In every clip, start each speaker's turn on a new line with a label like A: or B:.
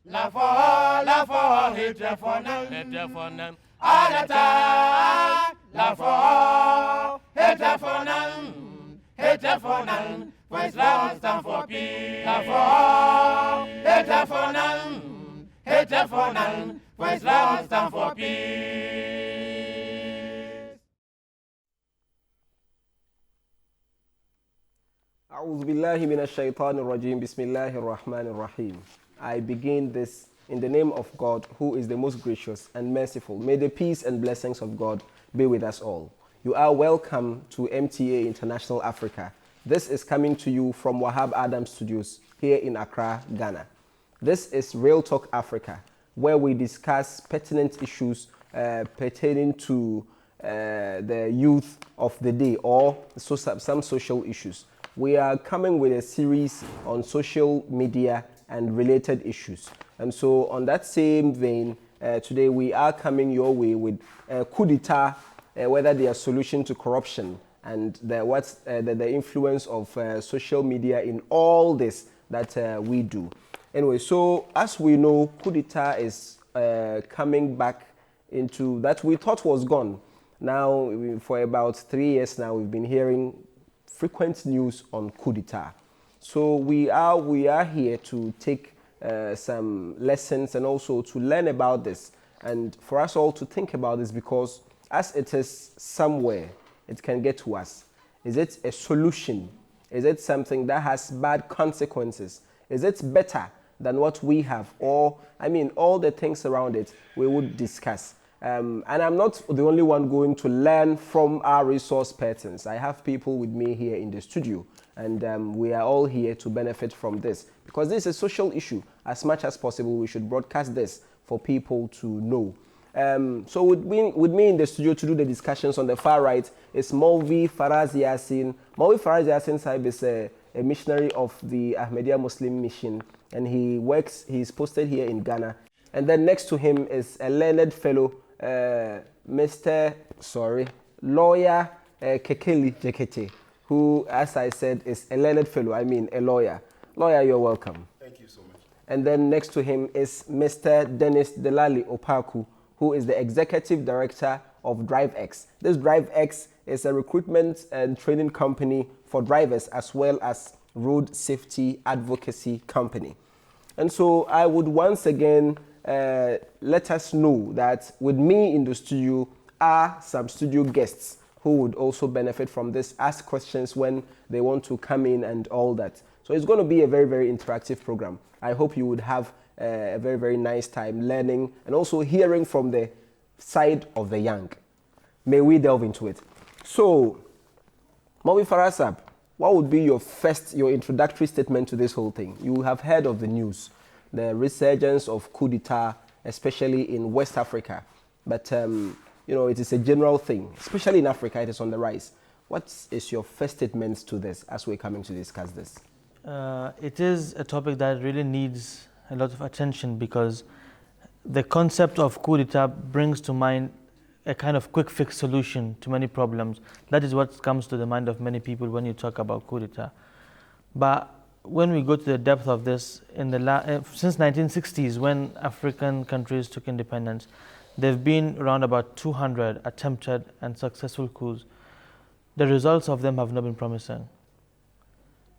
A: La for, hit for none. All the time. La for, hit for none. For Islam stand for peace. La for, hit for none. For Islam stand for peace.
B: أعوذ بالله من الشيطان الرجيم بسم الله الرحمن الرحيم. I begin this in the name of God, who is the most gracious and merciful. May the peace and blessings of God be with us all. You are welcome to MTA International Africa. This is coming to you from Wahab Adam Studios here in Accra, Ghana. This is Real Talk Africa, where we discuss pertinent issues pertaining to the youth of the day or some social issues. We are coming with a series on social media and related issues. And so on that same vein, today we are coming your way with coup d'etat, whether they are solution to corruption and the influence of social media in all this that we do. Anyway, so as we know, coup d'etat is coming back into that we thought was gone. Now, for about 3 years now, we've been hearing frequent news on coup d'etat. So we are here to take some lessons and also to learn about this and for us all to think about this, because as it is somewhere, it can get to us. Is it a solution? Is it something that has bad consequences? Is it better than what we have? Or, I mean, all the things around it we would discuss. And I'm not the only one going to learn from our resource persons. I have people with me here in the studio, and we are all here to benefit from this, because this is a social issue. As much as possible, we should broadcast this for people to know. So with me in the studio to do the discussions on the far right is Maulvi Faraz Yassin. Maulvi Faraz Yassin Sahib is a missionary of the Ahmadiyya Muslim Mission, and he's posted here in Ghana. And then next to him is a learned fellow, lawyer Kekeli Jekete, who, as I said, is a learned fellow, a lawyer. Lawyer, you're welcome.
C: Thank you so much.
B: And then next to him is Mr. Dennis Delali Opaku, who is the executive director of DriveX. This DriveX is a recruitment and training company for drivers as well as road safety advocacy company. And so I would once again let us know that with me in the studio are some studio guests who would also benefit from this, ask questions when they want to come in and all that. So it's going to be a very, very interactive program. I hope you would have a very, very nice time learning and also hearing from the side of the young. May we delve into it. So, Maulvi Farasab, what would be your introductory statement to this whole thing? You have heard of the news, the resurgence of coup d'etat, especially in West Africa. But, it is a general thing, especially in Africa, it is on the rise. What is your first statement to this as we're coming to discuss this?
D: It is a topic that really needs a lot of attention, because the concept of coup d'etat brings to mind a kind of quick fix solution to many problems. That is what comes to the mind of many people when you talk about coup d'etat. But when we go to the depth of this, since 1960s, when African countries took independence, there have been around about 200 attempted and successful coups. The results of them have not been promising.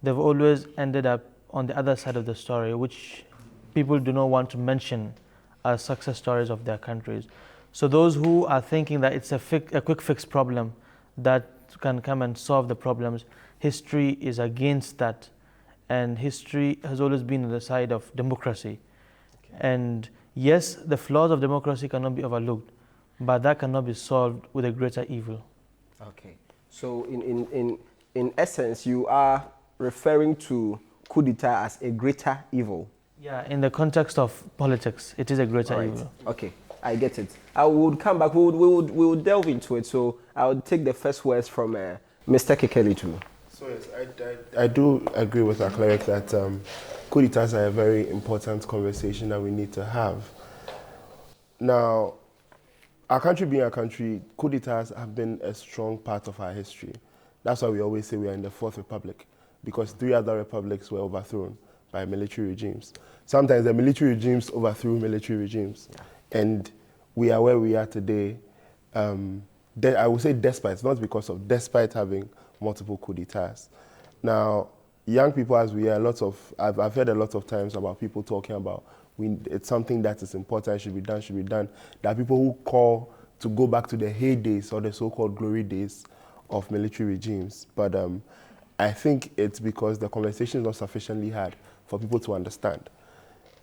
D: They've always ended up on the other side of the story, which people do not want to mention as success stories of their countries. So those who are thinking that it's a quick fix problem that can come and solve the problems, history is against that. And history has always been on the side of democracy. Okay. And yes, the flaws of democracy cannot be overlooked, but that cannot be solved with a greater evil.
B: Okay. So in essence, you are referring to coup d'etat as a greater evil.
D: Yeah, in the context of politics, it is a greater evil.
B: Okay, I get it. I would come back, we would delve into it. So I would take the first words from Mr. Kekeli too.
C: So yes, I do agree with our cleric that coup d'etats are a very important conversation that we need to have. Now, our country being a country, coup d'etats have been a strong part of our history. That's why we always say we are in the Fourth Republic, because 3 other republics were overthrown by military regimes. Sometimes the military regimes overthrew military regimes. Yeah. And we are where we are today. I would say despite, not because of, despite having multiple coup d'etats. Now, young people as we are, I've heard a lot of times about people talking about it's something that is important, should be done, should be done. There are people who call to go back to the heydays or the so-called glory days of military regimes. But I think it's because the conversation is not sufficiently hard for people to understand.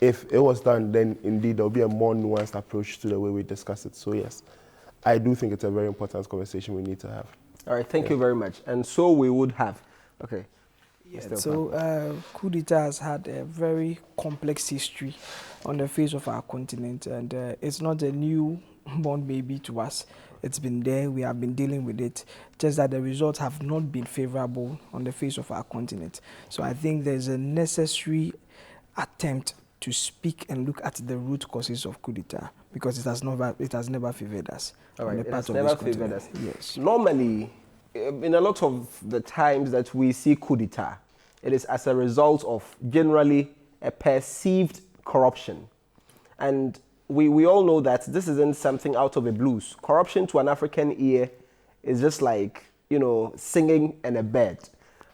C: If it was done, then indeed there will be a more nuanced approach to the way we discuss it. So yes, I do think it's a very important conversation we need to have.
B: All right, thank you very much. And so we would have, okay.
E: Yeah, so coup d'etat has had a very complex history on the face of our continent, and it's not a newborn baby to us. It's been there, we have been dealing with it, just that the results have not been favorable on the face of our continent. So I think there's a necessary attempt to speak and look at the root causes of coup d'etat, because it has never favored us.
B: All right, it has never favored us.
E: Yes.
B: Normally, in a lot of the times that we see coup d'etat, it is as a result of generally a perceived corruption. And we all know that this isn't something out of the blues. Corruption to an African ear is just like, you know, singing and a bird.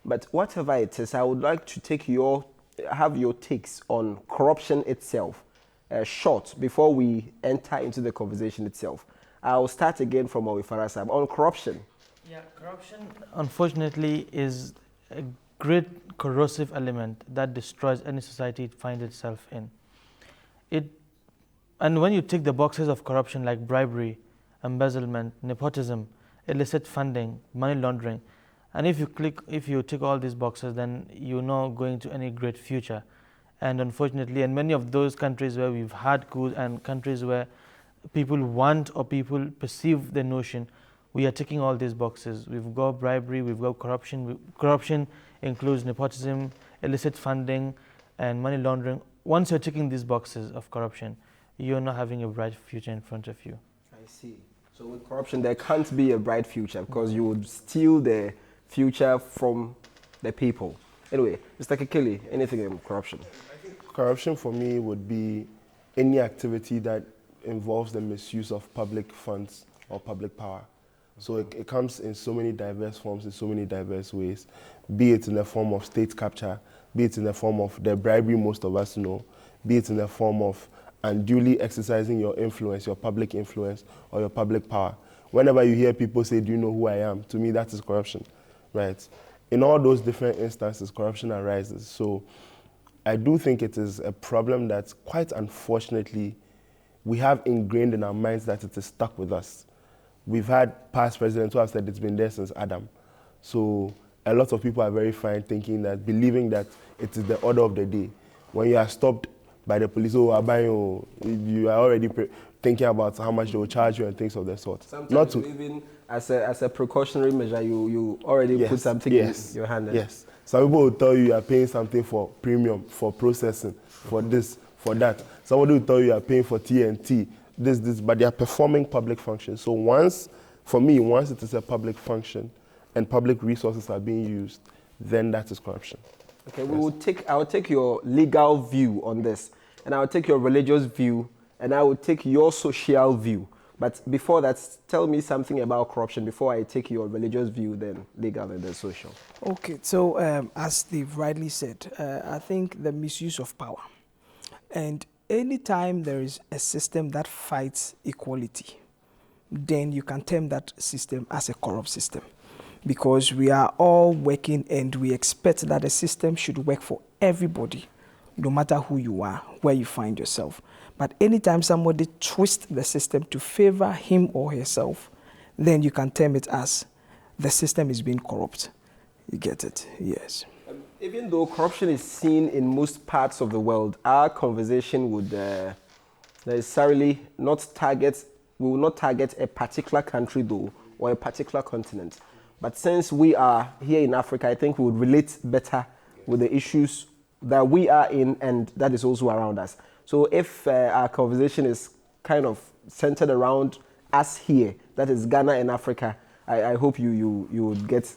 B: But whatever it is, I would like to have your takes on corruption itself, short, before we enter into the conversation itself. I'll start again from Owifarasab on corruption.
D: Yeah, corruption, unfortunately, is a great corrosive element that destroys any society it finds itself in. And when you tick the boxes of corruption like bribery, embezzlement, nepotism, illicit funding, money laundering, and if you tick all these boxes, then you're not going to any great future. And unfortunately, in many of those countries where we've had coups and countries where people want or people perceive the notion, we are ticking all these boxes. We've got bribery, we've got corruption. Corruption includes nepotism, illicit funding, and money laundering. Once you're ticking these boxes of corruption, you're not having a bright future in front of you.
B: I see. So with corruption, there can't be a bright future because you would steal the future from the people. Anyway, Mr. Kekele, anything on corruption?
C: I think corruption for me would be any activity that involves the misuse of public funds or public power. So it comes in so many diverse forms, in so many diverse ways, be it in the form of state capture, be it in the form of the bribery most of us know, be it in the form of unduly exercising your influence, your public influence, or your public power. Whenever you hear people say, do you know who I am? To me, that is corruption, right? In all those different instances, corruption arises. So I do think it is a problem that, quite unfortunately, we have ingrained in our minds that it is stuck with us. We've had past presidents who have said it's been there since Adam. So a lot of people are very fine believing that it is the order of the day. When you are stopped by the police, you are already thinking about how much they will charge you and things of that sort.
B: Sometimes even as a precautionary measure, you already put something in your hand.
C: Yes. Some people will tell you are paying something for premium, for processing, for this, for that. Somebody will tell you are paying for TNT, this, but they are performing public functions. So once it is a public function and public resources are being used, then that is corruption.
B: Okay, I will take your legal view on this, and I will take your religious view, and I will take your social view. But before that, tell me something about corruption before I take your religious view, then legal, and then social.
E: Okay, so as Steve rightly said, I think the misuse of power. And anytime there is a system that fights equality, then you can term that system as a corrupt system. Because we are all working and we expect that the system should work for everybody, no matter who you are, where you find yourself. But anytime somebody twists the system to favor him or herself, then you can term it as the system is being corrupt. You get it? Yes.
B: Even though corruption is seen in most parts of the world, our conversation would necessarily not target, we will not target a particular country though, or a particular continent. But since we are here in Africa, I think we would relate better with the issues that we are in and that is also around us. So if our conversation is kind of centered around us here, that is Ghana and Africa, I hope you would get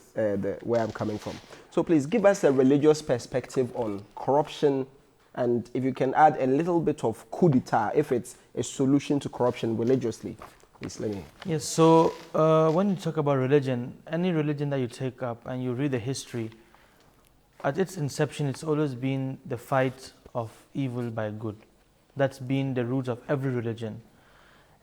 B: where I'm coming from. So please give us a religious perspective on corruption, and if you can add a little bit of coup d'etat, if it's a solution to corruption religiously. Please let me.
D: Yes, so when you talk about religion, any religion that you take up and you read the history, at its inception, it's always been the fight of evil by good. That's been the root of every religion.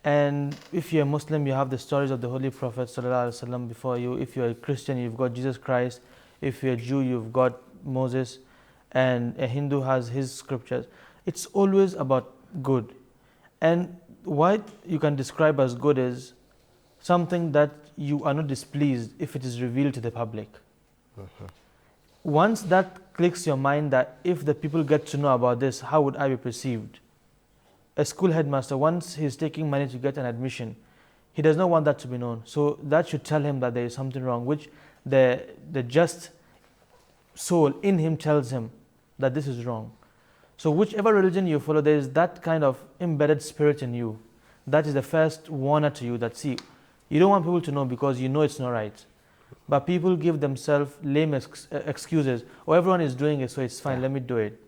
D: And if you're a Muslim, you have the stories of the Holy Prophet ﷺ before you. If you're a Christian, you've got Jesus Christ. If you're a Jew, you've got Moses. And a Hindu has his scriptures. It's always about good. And what you can describe as good is something that you are not displeased if it is revealed to the public. Once that clicks your mind that if the people get to know about this, how would I be perceived? A school headmaster, once he's taking money to get an admission, he does not want that to be known. So that should tell him that there is something wrong, which the just soul in him tells him that this is wrong. So whichever religion you follow, there is that kind of embedded spirit in you. That is the first warner to you that, see, you don't want people to know because you know it's not right. But people give themselves lame excuses. Oh, everyone is doing it, so it's fine, let me do it.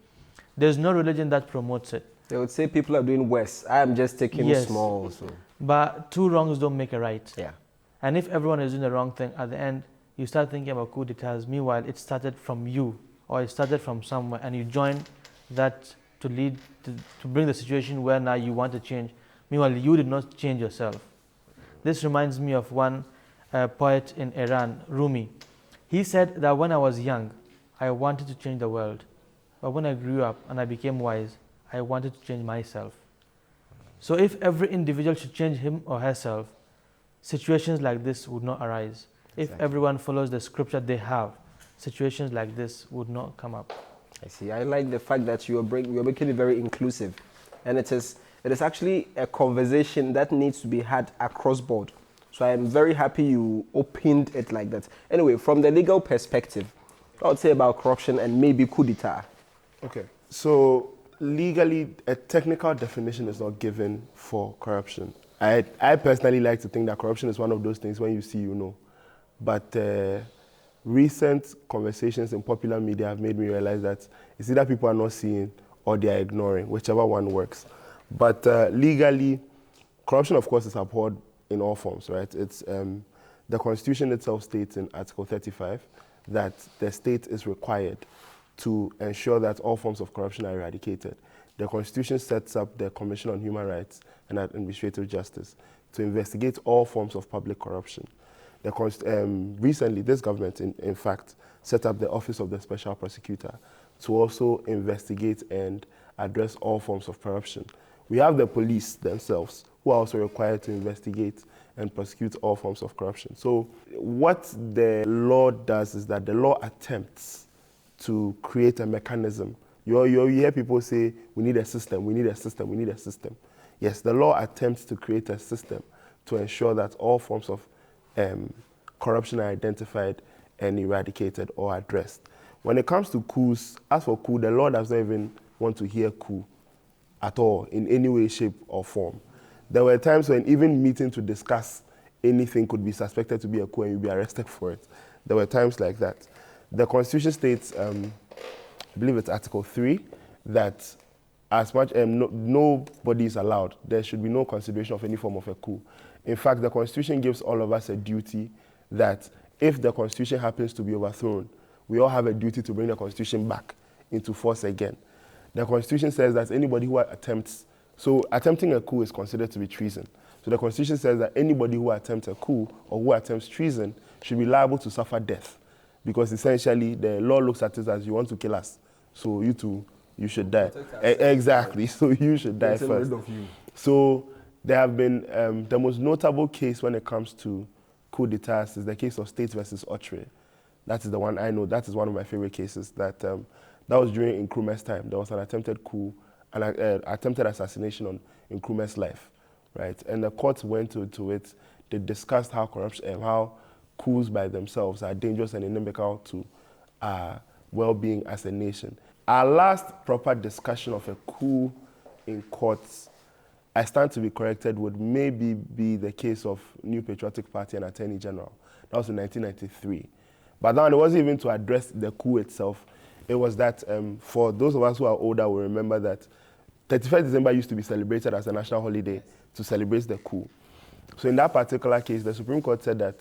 D: There's no religion that promotes it.
B: They would say people are doing worse. I am just taking small. So.
D: But two wrongs don't make a right.
B: Yeah.
D: And if everyone is doing the wrong thing, at the end, you start thinking about coup d'etats. Meanwhile, it started from you, or it started from somewhere, and you join that to lead to bring the situation where now you want to change. Meanwhile, you did not change yourself. This reminds me of one poet in Iran, Rumi. He said that when I was young, I wanted to change the world. But when I grew up and I became wise, I wanted to change myself. So if every individual should change him or herself, situations like this would not arise. If everyone follows the scripture they have, situations like this would not come up.
B: I see. I like the fact that you're making it very inclusive. And it is actually a conversation that needs to be had across board. So I am very happy you opened it like that. Anyway, from the legal perspective, I would say about corruption and maybe coup d'etat.
C: Okay. So legally, a technical definition is not given for corruption. I personally like to think that corruption is one of those things when you see, you know. But recent conversations in popular media have made me realize that it's either people are not seeing or they are ignoring, whichever one works. But legally, corruption, of course, is abhorred in all forms, right? It's the Constitution itself states in Article 35 that the state is required to ensure that all forms of corruption are eradicated. The Constitution sets up the Commission on Human Rights and Administrative Justice to investigate all forms of public corruption. Recently, this government, in fact, set up the Office of the Special Prosecutor to also investigate and address all forms of corruption. We have the police themselves, who are also required to investigate and prosecute all forms of corruption. So what the law does is that the law attempts to create a mechanism. You hear people say, we need a system, we need a system, we need a system. Yes, the law attempts to create a system to ensure that all forms of corruption are identified and eradicated or addressed. When it comes to coups, as for coup, the law does not even want to hear coup at all, in any way, shape, or form. There were times when even meeting to discuss anything could be suspected to be a coup and you'd be arrested for it. There were times like that. The Constitution states, I believe it's Article 3, that as much nobody is allowed, there should be no consideration of any form of a coup. In fact, the Constitution gives all of us a duty that if the Constitution happens to be overthrown, we all have a duty to bring the Constitution back into force again. The Constitution says that anybody who attempting a coup is considered to be treason. So the Constitution says that anybody who attempts a coup or who attempts treason should be liable to suffer death. Because essentially, the law looks at it as you want to kill us. So you should die. Exactly, so you should die first. So there have been, the most notable case when it comes to coup d'etats is the case of State versus Autre. That is the one I know. That is one of my favorite cases. That was during Nkrumah's time. There was an attempted coup, an attempted assassination on Nkrumah's life, right? And the court went into it. They discussed how coups by themselves are dangerous and inimical to our well-being as a nation. Our last proper discussion of a coup in courts I stand to be corrected, would maybe be the case of New Patriotic Party and Attorney General. That was in 1993. But then it wasn't even to address the coup itself. It was that for those of us who are older will remember that 31st December used to be celebrated as a national holiday to celebrate the coup. So in that particular case, the Supreme Court said that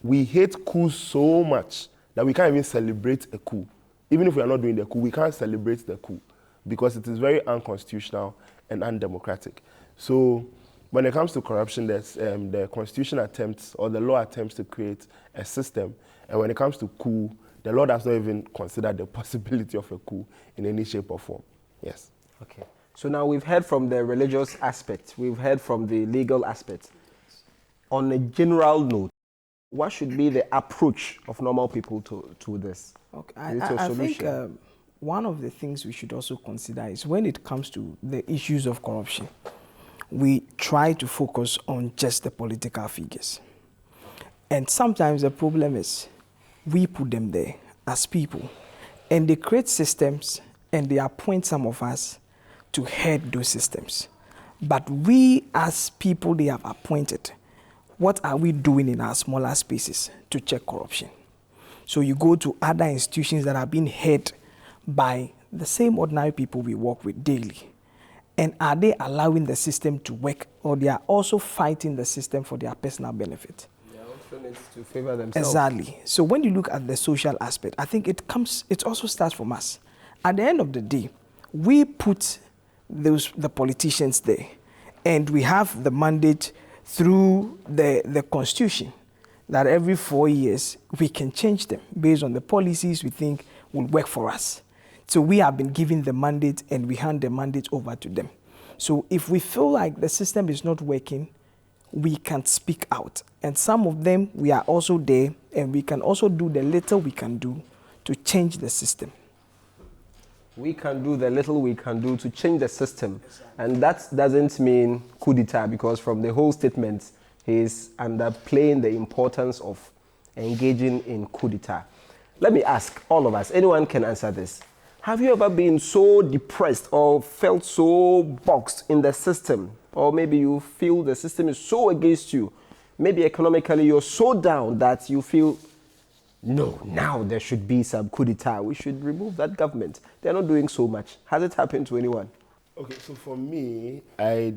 C: we hate coups so much that we can't even celebrate a coup. Even if we are not doing the coup, we can't celebrate the coup because it is very unconstitutional and undemocratic. So when it comes to corruption, there's the constitution attempts or the law attempts to create a system. And when it comes to coup, the law does not even consider the possibility of a coup in any shape or form. Yes.
B: Okay. So now we've heard from the religious aspect, we've heard from the legal aspect. On a general note, what should be the approach of normal people to this?
E: Okay. I think one of the things we should also consider is when it comes to the issues of corruption, we try to focus on just the political figures. And sometimes the problem is we put them there as people, and they create systems and they appoint some of us to head those systems. But we as people they have appointed, what are we doing in our smaller spaces to check corruption? So you go to other institutions that are being head by the same ordinary people we work with daily. And are they allowing the system to work, or they are also fighting the system for their personal benefit?
B: They are also need to favor themselves.
E: Exactly. So when you look at the social aspect, I think it also starts from us. At the end of the day, we put the politicians there, and we have the mandate through the Constitution that every 4 years we can change them based on the policies we think will work for us. So we have been given the mandate and we hand the mandate over to them. So if we feel like the system is not working, we can speak out. And some of them, we are also there, and we can also do the little we can do to change the system.
B: We can do the little we can do to change the system. And that doesn't mean coup d'etat, because from the whole statement, he's underplaying the importance of engaging in coup d'etat. Let me ask all of us, anyone can answer this. Have you ever been so depressed or felt so boxed in the system? Or maybe you feel the system is so against you. Maybe economically you're so down that you feel, no, now there should be some coup d'etat. We should remove that government. They're not doing so much. Has it happened to anyone?
C: Okay, so for me, I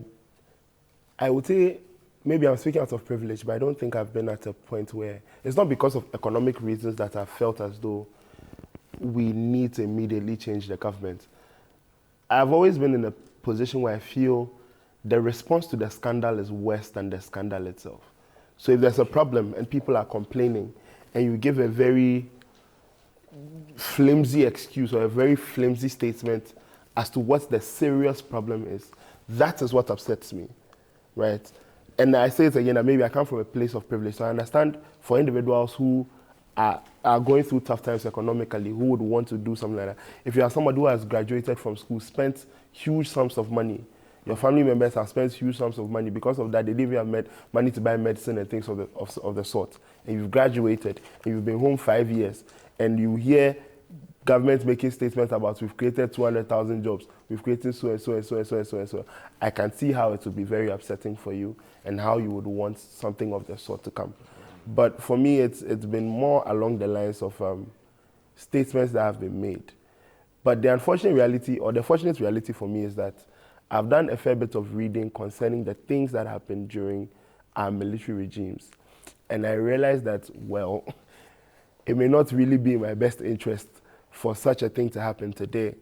C: would say, maybe I'm speaking out of privilege, but I don't think I've been at a point where, it's not because of economic reasons that I've felt as though we need to immediately change the government. I've always been in a position where I feel the response to the scandal is worse than the scandal itself. So if there's a problem and people are complaining, and you give a very flimsy excuse or a very flimsy statement as to what the serious problem is, that is what upsets me, right? And I say it again, that maybe I come from a place of privilege, so I understand for individuals who are going through tough times economically, who would want to do something like that. If you are somebody who has graduated from school, spent huge sums of money, your family members have spent huge sums of money, because of that they didn't even have money to buy medicine and things of the sort, and you've graduated and you've been home 5 years, and you hear government making statements about we've created 200,000 jobs, we've created so and so and so and so and so and so, I can see how it would be very upsetting for you and how you would want something of the sort to come. But for me, it's been more along the lines of statements that have been made. But the unfortunate reality, or the fortunate reality for me, is that I've done a fair bit of reading concerning the things that happened during our military regimes. And I realized that, well, it may not really be in my best interest for such a thing to happen today.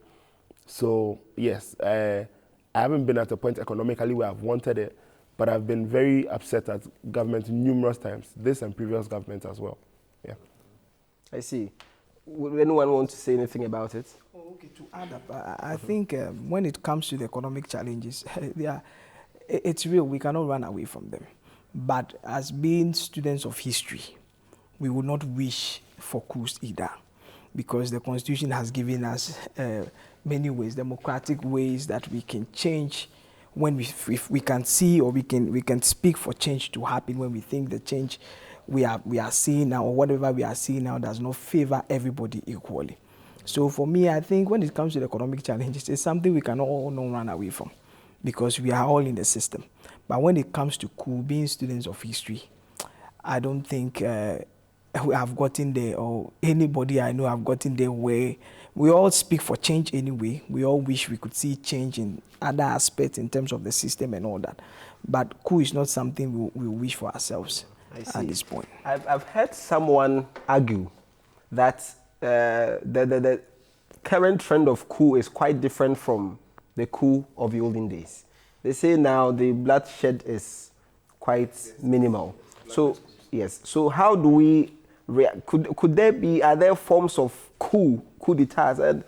C: So, yes, I haven't been at a point economically where I've wanted it, but I've been very upset at government numerous times, this and previous governments as well. Yeah.
B: I see. Would anyone want to say anything about it?
E: Oh, okay, to add up, I think when it comes to the economic challenges, it's real, we cannot run away from them. But as being students of history, we would not wish for coups either, because the Constitution has given us many ways, democratic ways that we can change when if we can see, or we can speak for change to happen when we think the change we are seeing now, or whatever we are seeing now, does not favor everybody equally. So for me, I think when it comes to the economic challenges, it's something we can all not run away from, because we are all in the system. But when it comes to coup, being students of history, I don't think we have gotten there, or anybody I know have gotten there, where we all speak for change anyway. We all wish we could see change in other aspects in terms of the system and all that. But coup is not something we wish for ourselves at this point.
B: I've heard someone argue that the current trend of coup is quite different from the coup of the olden days. They say now the bloodshed is quite minimal. So yes. So how do we react? Could there be, are there forms of coup d'etats, and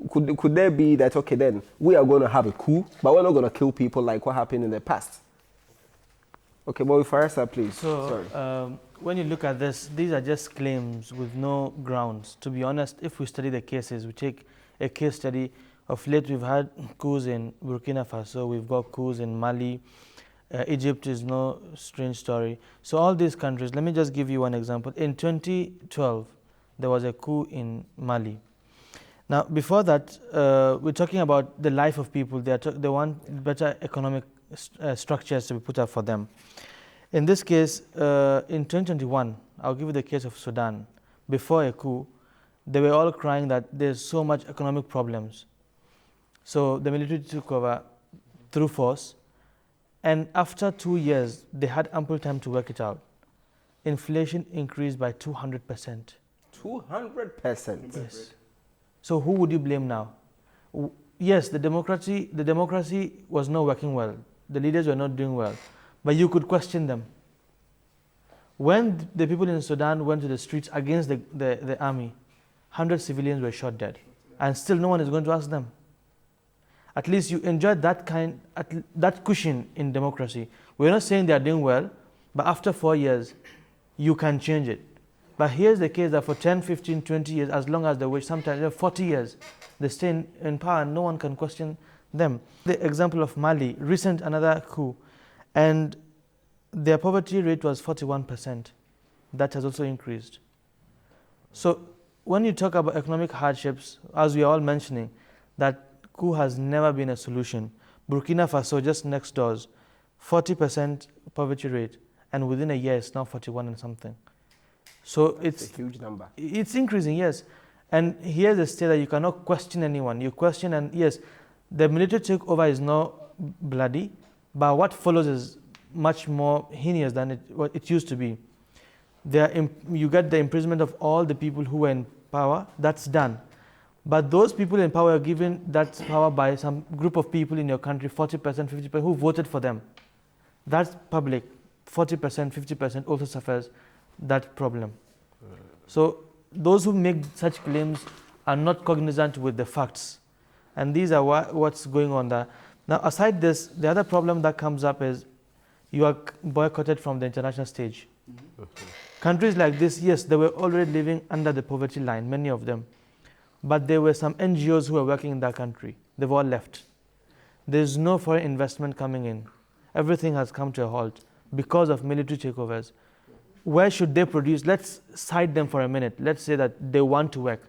B: could there be that, okay, then we are going to have a coup, but we're not going to kill people like what happened in the past? Okay, Boy Farasa, please.
D: So when you look at this, these are just claims with no grounds. To be honest, if we study the cases, we take a case study. Of late, we've had coups in Burkina Faso, we've got coups in Mali. Egypt is no strange story. So all these countries, let me just give you one example. In 2012, there was a coup in Mali. Now, before that, we're talking about the life of people. They want better economic structures to be put up for them. In this case, in 2021, I'll give you the case of Sudan. Before a coup, they were all crying that there's so much economic problems. So the military took over through force, and after 2 years, they had ample time to work it out. Inflation increased by 200%.
B: 200%?
D: Yes. So who would you blame now? Yes, the democracy was not working well. The leaders were not doing well, but you could question them. When the people in Sudan went to the streets against the army, 100 civilians were shot dead, and still no one is going to ask them. At least you enjoyed that cushion in democracy. We're not saying they are doing well, but after 4 years, you can change it. But here's the case that for 10, 15, 20 years, as long as they wish, sometimes 40 years, they stay in power and no one can question them. The example of Mali, recent another coup, and their poverty rate was 41%. That has also increased. So when you talk about economic hardships, as we are all mentioning, that coup has never been a solution. Burkina Faso, just next doors, 40% poverty rate, and within a year it's now 41 and something. So it's
B: a huge number.
D: It's increasing, yes. And here's a state that you cannot question anyone. You question, and yes, the military takeover is not bloody, but what follows is much more heinous than what it used to be. You get the imprisonment of all the people who were in power. That's done. But those people in power are given that power by some group of people in your country, 40%, 50%, who voted for them. That's public. 40%, 50% also suffers that problem. So those who make such claims are not cognizant with the facts. And these are what's going on there. Now, aside this, the other problem that comes up is you are boycotted from the international stage. Countries like this, yes, they were already living under the poverty line, many of them. But there were some NGOs who were working in that country. They've all left. There's no foreign investment coming in. Everything has come to a halt because of military takeovers. Where should they produce? Let's cite them for a minute. Let's say that they want to work.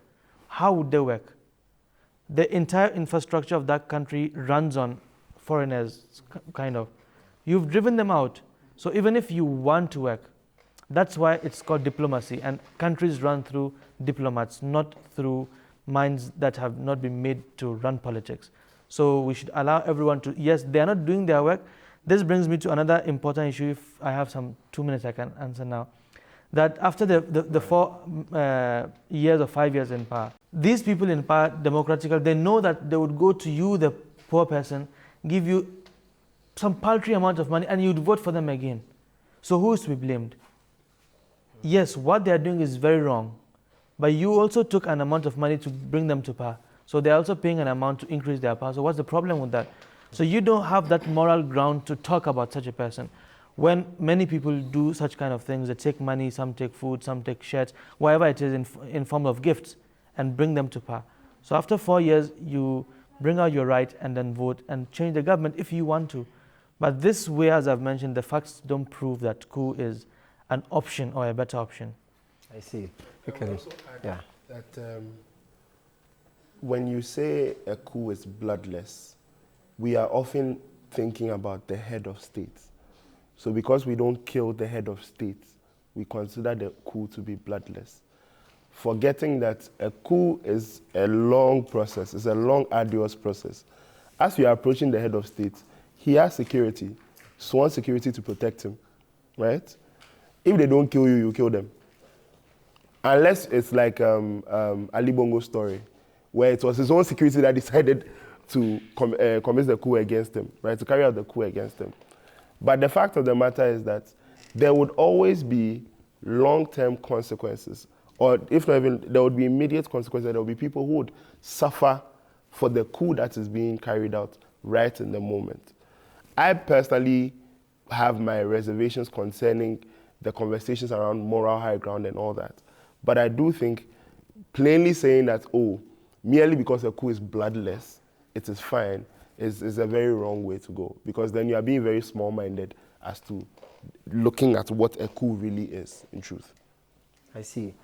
D: How would they work? The entire infrastructure of that country runs on foreigners, kind of. You've driven them out. So even if you want to work, that's why it's called diplomacy. And countries run through diplomats, not through minds that have not been made to run politics. So we should allow everyone to, yes, they are not doing their work. This brings me to another important issue. If I have some 2 minutes, I can answer now. That after the 4 years or 5 years in power, these people in power, democratically, they know that they would go to you, the poor person, give you some paltry amount of money, and you'd vote for them again. So who is to be blamed? Yes, what they are doing is very wrong. But you also took an amount of money to bring them to power. So they're also paying an amount to increase their power. So what's the problem with that? So you don't have that moral ground to talk about such a person. When many people do such kind of things, they take money, some take food, some take shirts, whatever it is in form of gifts, and bring them to power. So after 4 years, you bring out your right and then vote and change the government if you want to. But this way, as I've mentioned, the facts don't prove that coup is an option or a better option.
B: I see.
C: Okay. Yeah. That when you say a coup is bloodless, we are often thinking about the head of state. So because we don't kill the head of state, we consider the coup to be bloodless, forgetting that a coup is a long process. It's a long, arduous process. As we are approaching the head of state, he has security, sworn security to protect him, right? If they don't kill you, you kill them. Unless it's like Ali Bongo's story, where it was his own security that decided to commit the coup against him, right? To carry out the coup against him. But the fact of the matter is that there would always be long-term consequences, or if not even, there would be immediate consequences. There would be people who would suffer for the coup that is being carried out right in the moment. I personally have my reservations concerning the conversations around moral high ground and all that. But I do think plainly saying that, oh, merely because a coup is bloodless, it is fine, is a very wrong way to go. Because then you are being very small-minded as to looking at what a coup really is, in truth.
B: I see.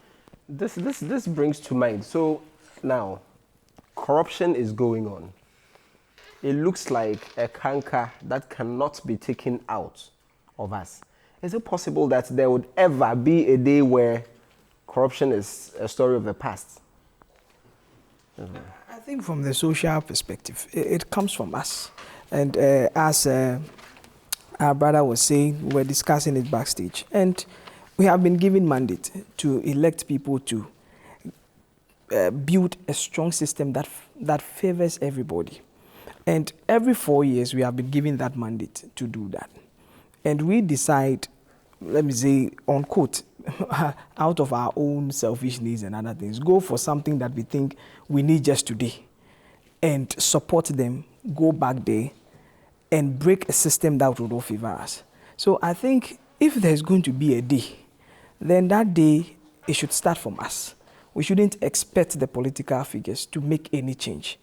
B: This brings to mind. So now, corruption is going on. It looks like a canker that cannot be taken out of us. Is it possible that there would ever be a day where corruption is a story of the past?
E: I think from the social perspective, it comes from us. And as our brother was saying, we were discussing it backstage. And we have been given mandate to elect people to build a strong system that favors everybody. And every 4 years, we have been given that mandate to do that. And we decide, let me say, on quote, out of our own selfish needs and other things, go for something that we think we need just today and support them, go back there and break a system that would not favor us. So I think if there's going to be a day, then that day, it should start from us. We shouldn't expect the political figures to make any change.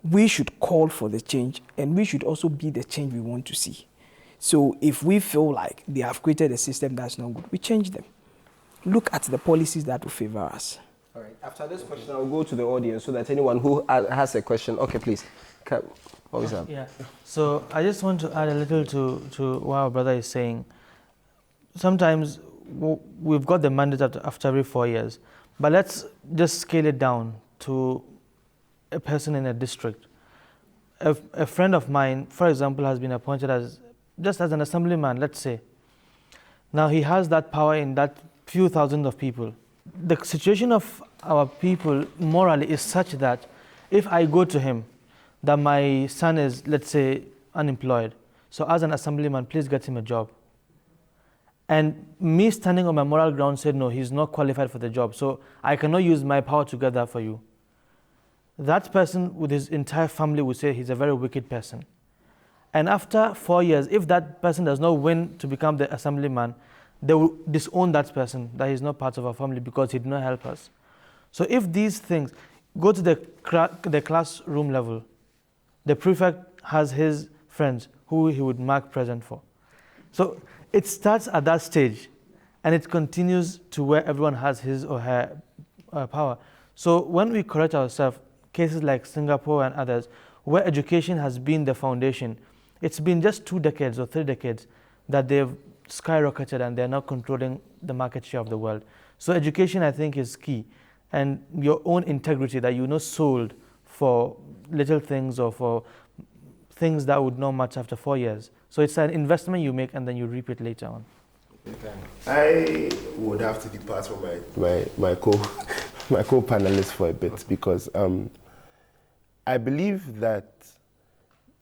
E: We should call for the change, and we should also be the change we want to see. So if we feel like they have created a system that's not good, we change them. Look at the policies that will favor us.
B: All right. After this question, I'll go to the audience so that anyone who has a question, okay, please. What is up?
D: Yeah. So I just want to add a little to what our brother is saying. Sometimes we've got the mandate after every 4 years, but let's just scale it down to a person in a district. A friend of mine, for example, has been appointed as an assemblyman, let's say. Now he has that power in that few thousand of people. The situation of our people morally is such that if I go to him, that my son is, let's say, unemployed, so as an assemblyman, please get him a job. And me standing on my moral ground said, no, he's not qualified for the job, so I cannot use my power together for you. That person with his entire family would say he's a very wicked person. And after 4 years, if that person does not win to become the assemblyman, they will disown that person, that he's not part of our family because he did not help us. So if these things go to the classroom level, the prefect has his friends who he would mark present for. So it starts at that stage and it continues to where everyone has his or her power. So when we correct ourselves, cases like Singapore and others, where education has been the foundation, it's been just 2 decades or 3 decades that they've skyrocketed and they're now controlling the market share of the world. So education, I think, is key. And your own integrity, that you're not sold for little things or for things that would not match after 4 years. So it's an investment you make and then you reap it later on.
C: I would have to depart from my co-panelists for a bit because I believe that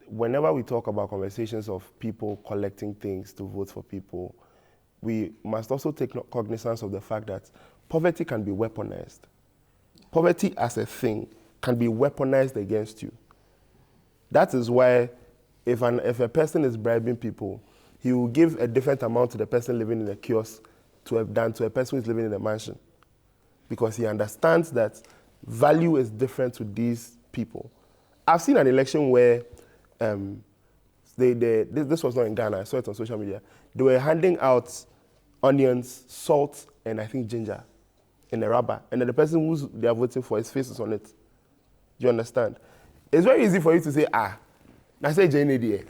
C: whenever we talk about conversations of people collecting things to vote for people, we must also take cognizance of the fact that poverty can be weaponized. Poverty as a thing can be weaponized against you. That is why if a person is bribing people, he will give a different amount to the person living in a kiosk than to a person who is living in a mansion. Because he understands that value is different to these people. I've seen an election where this was not in Ghana, I saw it on social media. They were handing out onions, salt, and I think ginger in a rubber. And then the person who they are voting for, his face is on it. Do you understand? It's very easy for you to say, I say Jane.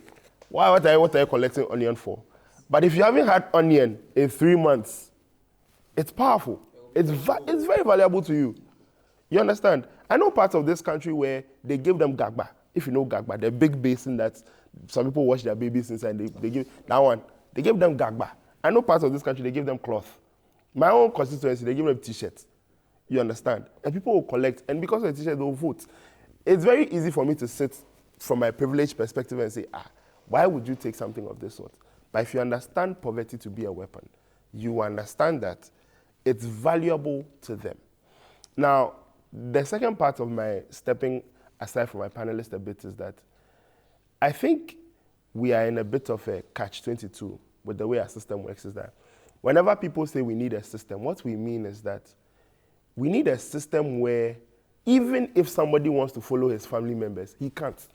C: What are you collecting onion for? But if you haven't had onion in 3 months, it's powerful. It's very valuable to you. You understand? I know parts of this country where they give them gagba. If you know gagba, the big basin that some people wash their babies inside, they give that one. They give them gagba. I know parts of this country, they give them cloth. My own constituency, they give them t-shirts. You understand? And people will collect, and because of the t-shirt, they'll vote. It's very easy for me to sit from my privileged perspective and say, why would you take something of this sort? But if you understand poverty to be a weapon, you understand that it's valuable to them. Now, the second part of my stepping aside from my panelists a bit is that I think we are in a bit of a catch-22 with the way our system works is that whenever people say we need a system, what we mean is that we need a system where even if somebody wants to follow his family members, he can't.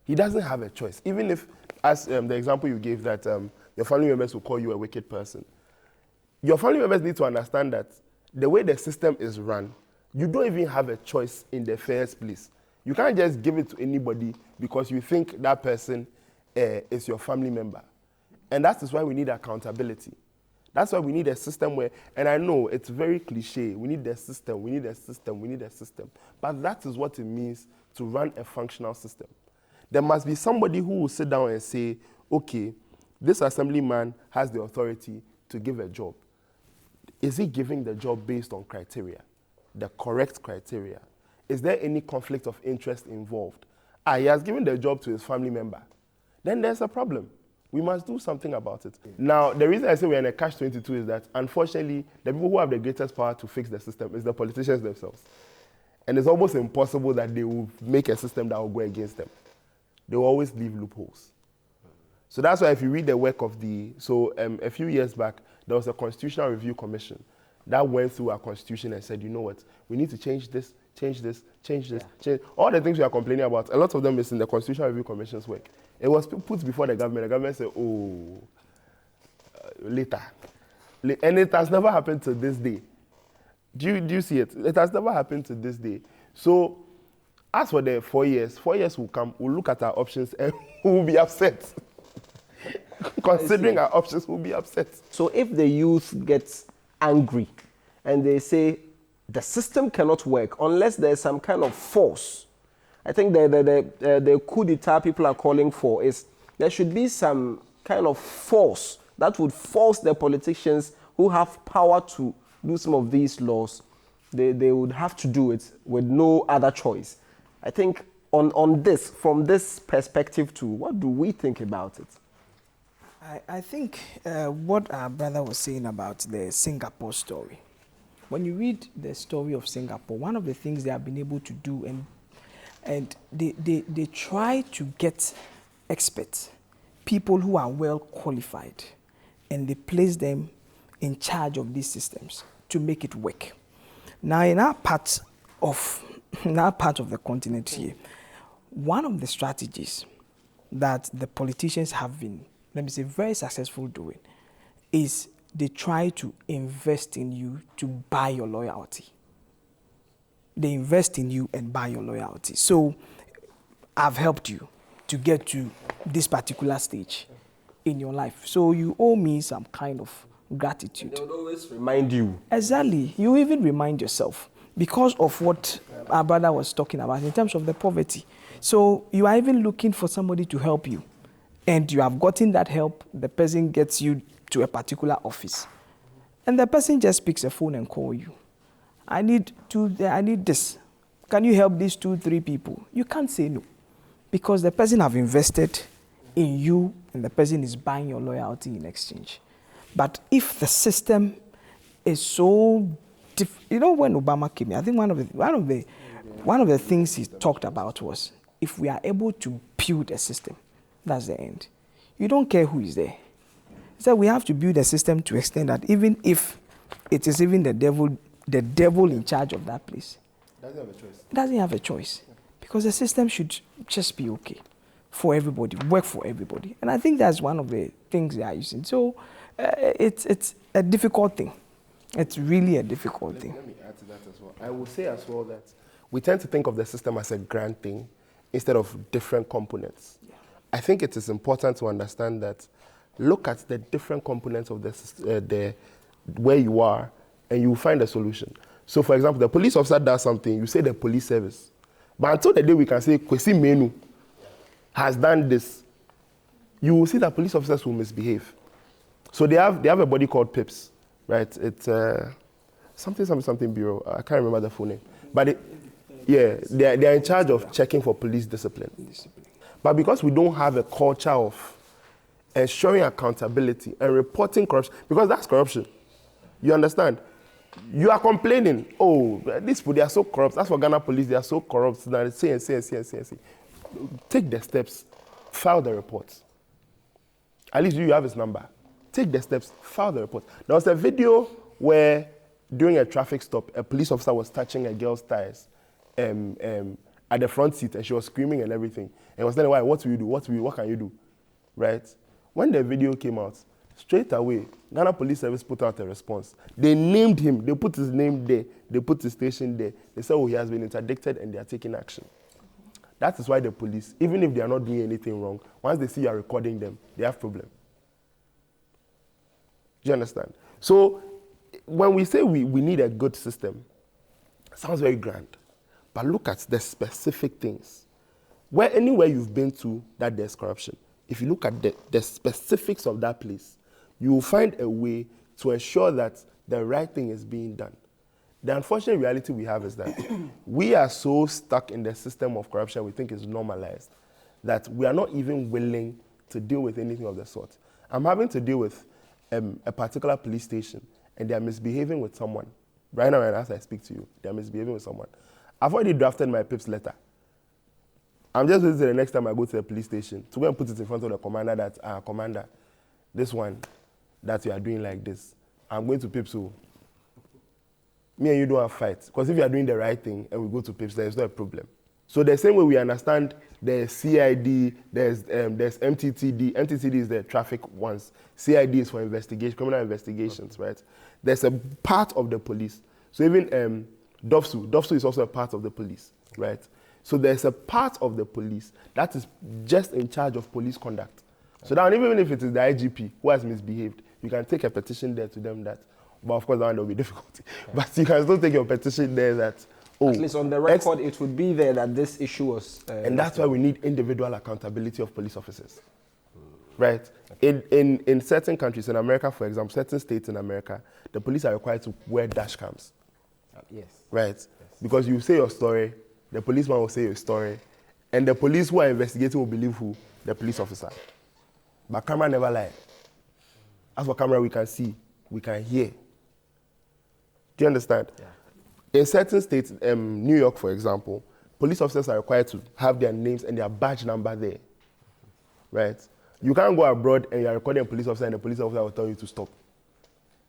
C: He doesn't have a choice. Even if, as the example you gave, that your family members will call you a wicked person, your family members need to understand that the way the system is run, you don't even have a choice in the first place. You can't just give it to anybody because you think that person is your family member. And that is why we need accountability. That's why we need a system where, and I know it's very cliche, we need a system, we need a system, we need a system. But that is what it means to run a functional system. There must be somebody who will sit down and say, okay, this assemblyman has the authority to give a job. Is he giving the job based on criteria, the correct criteria? Is there any conflict of interest involved? He has given the job to his family member. Then there's a problem. We must do something about it. Now, the reason I say we're in a catch-22 is that, unfortunately, the people who have the greatest power to fix the system is the politicians themselves. And it's almost impossible that they will make a system that will go against them. They will always leave loopholes. So that's why if you read the work of a few years back, there was a Constitutional Review Commission that went through our constitution and said, you know what, we need to change this, change this, change this, change. All the things we are complaining about, a lot of them is in the Constitutional Review Commission's work. It was put before the government. The government said, later. And it has never happened to this day. Do you see it? It has never happened to this day. So, as for the 4 years will come, we'll look at our options and we'll be upset. Considering our options, we'll be upset.
B: So if the youth gets angry and they say the system cannot work unless there's some kind of force, I think the coup d'etat people are calling for is there should be some kind of force that would force the politicians who have power to do some of these laws. They would have to do it with no other choice. I think on this, from this perspective too, what do we think about it?
E: I think what our brother was saying about the Singapore story, when you read the story of Singapore, one of the things they have been able to do, and they try to get experts, people who are well qualified, and they place them in charge of these systems to make it work. Now, in our part of the continent here, one of the strategies that the politicians have been, let me say, very successful doing is they try to invest in you to buy your loyalty. They invest in you and buy your loyalty. So I've helped you to get to this particular stage in your life. So you owe me some kind of gratitude.
B: They would always remind you.
E: Exactly. You even remind yourself because of what our brother was talking about in terms of the poverty. So you are even looking for somebody to help you. And you have gotten that help, the person gets you to a particular office. And the person just picks a phone and calls you. I need this. Can you help these 2-3 people? You can't say no. Because the person have invested in you and the person is buying your loyalty in exchange. But if the system is so when Obama came here, I think one of the things he talked about was if we are able to build a system, that's the end. You don't care who is there. He said we have to build a system to extend that even if it is even the devil in charge of that place.
C: Doesn't have a choice.
E: Doesn't have a choice. Because the system should just be okay for everybody, work for everybody. And I think that's one of the things they are using. So it's a difficult thing. It's really a difficult thing.
C: Let me add to that as well. I will say as well that we tend to think of the system as a grand thing instead of different components. Yeah. I think it is important to understand that look at the different components of the where you are, and you will find a solution. So, for example, the police officer does something, you say the police service. But until the day we can say, Kwesi Menu has done this, you will see that police officers will misbehave. So they have a body called PIPS, right? It's something bureau. I can't remember the full name. But they're in charge of checking for police discipline. But because we don't have a culture of ensuring accountability and reporting corruption, because that's corruption. You understand? You are complaining, oh, these people, they are so corrupt. That's for Ghana police, they are so corrupt. Say. Take the steps, file the reports. At least you have his number. Take the steps, file the report. There was a video where, during a traffic stop, a police officer was touching a girl's thighs at the front seat, and she was screaming and everything. And was telling, why, what will you do? What can you do? Right? When the video came out, straight away, Ghana Police Service put out a response. They named him. They put his name there. They put his station there. They said, oh, he has been interdicted, and they are taking action. That is why the police, even if they are not doing anything wrong, once they see you are recording them, they have problem. Do you understand? So when we say we need a good system, it sounds very grand. But look at the specific things. Anywhere you've been to that there's corruption, if you look at the specifics of that place, you will find a way to ensure that the right thing is being done. The unfortunate reality we have is that we are so stuck in the system of corruption we think is normalized that we are not even willing to deal with anything of the sort. I'm having to deal with a particular police station, and they are misbehaving with someone. Right now, as I speak to you, they are misbehaving with someone. I've already drafted my PIPS letter. I'm just waiting till the next time I go to the police station to go and put it in front of the commander that, commander, this one that you are doing like this, I'm going to PIPS. So me and you don't have fights. Because if you are doing the right thing and we go to PIPS, there's no a problem. So the same way we understand there's CID, there's MTTD. MTTD is the traffic ones. CID is for investigation, criminal investigations, right? There's a part of the police. So even DOFSU is also a part of the police, right? So there's a part of the police that is just in charge of police conduct. So now even if it is the IGP who has misbehaved, you can take a petition there to them that, but of course that one will be difficult. But you can still take your petition there that, oh, at
B: least on the record, it would be there that this issue was...
C: and that's why we need individual accountability of police officers, right? In certain countries, in America, for example, certain states in America, the police are required to wear dash cams.
B: Yes.
C: Right?
B: Yes.
C: Because you say your story, the policeman will say your story, and the police who are investigating will believe who? The police officer. But camera never lie. As for camera, we can see, we can hear. Do you understand? Yeah. In certain states, New York, for example, police officers are required to have their names and their badge number there. Right? You can't go abroad and you're recording a police officer and the police officer will tell you to stop.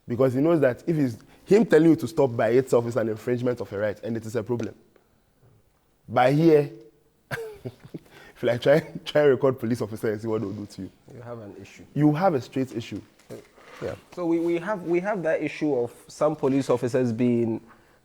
C: Because he knows that if it's him telling you to stop by itself is an infringement of a right, and it is a problem. By here, if you like try and record police officer and see what they'll do to you.
B: You have an issue.
C: You have a straight issue.
B: Yeah. So we have that issue of some police officers being,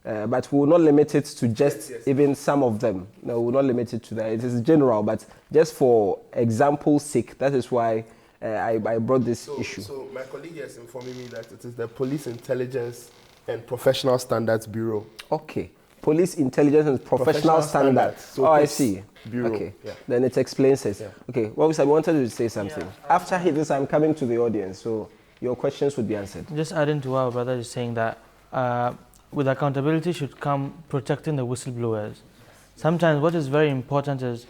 B: but we will not limit it to just even some of them. No, we will not limit it to that. It is general, but just for example's sake, that is why I brought this issue.
C: So my colleague is informing me that it is the Police Intelligence and Professional Standards Bureau.
B: Okay. Police Intelligence and Professional Standards.
C: So
B: I see.
C: Bureau.
B: Okay. Yeah. Then it explains it. Yeah. Okay. Well, I wanted to say something. Yeah. After this, I'm coming to the audience, so your questions would be answered.
D: Just adding to what our brother is saying that with accountability should come protecting the whistleblowers. Sometimes what is very important is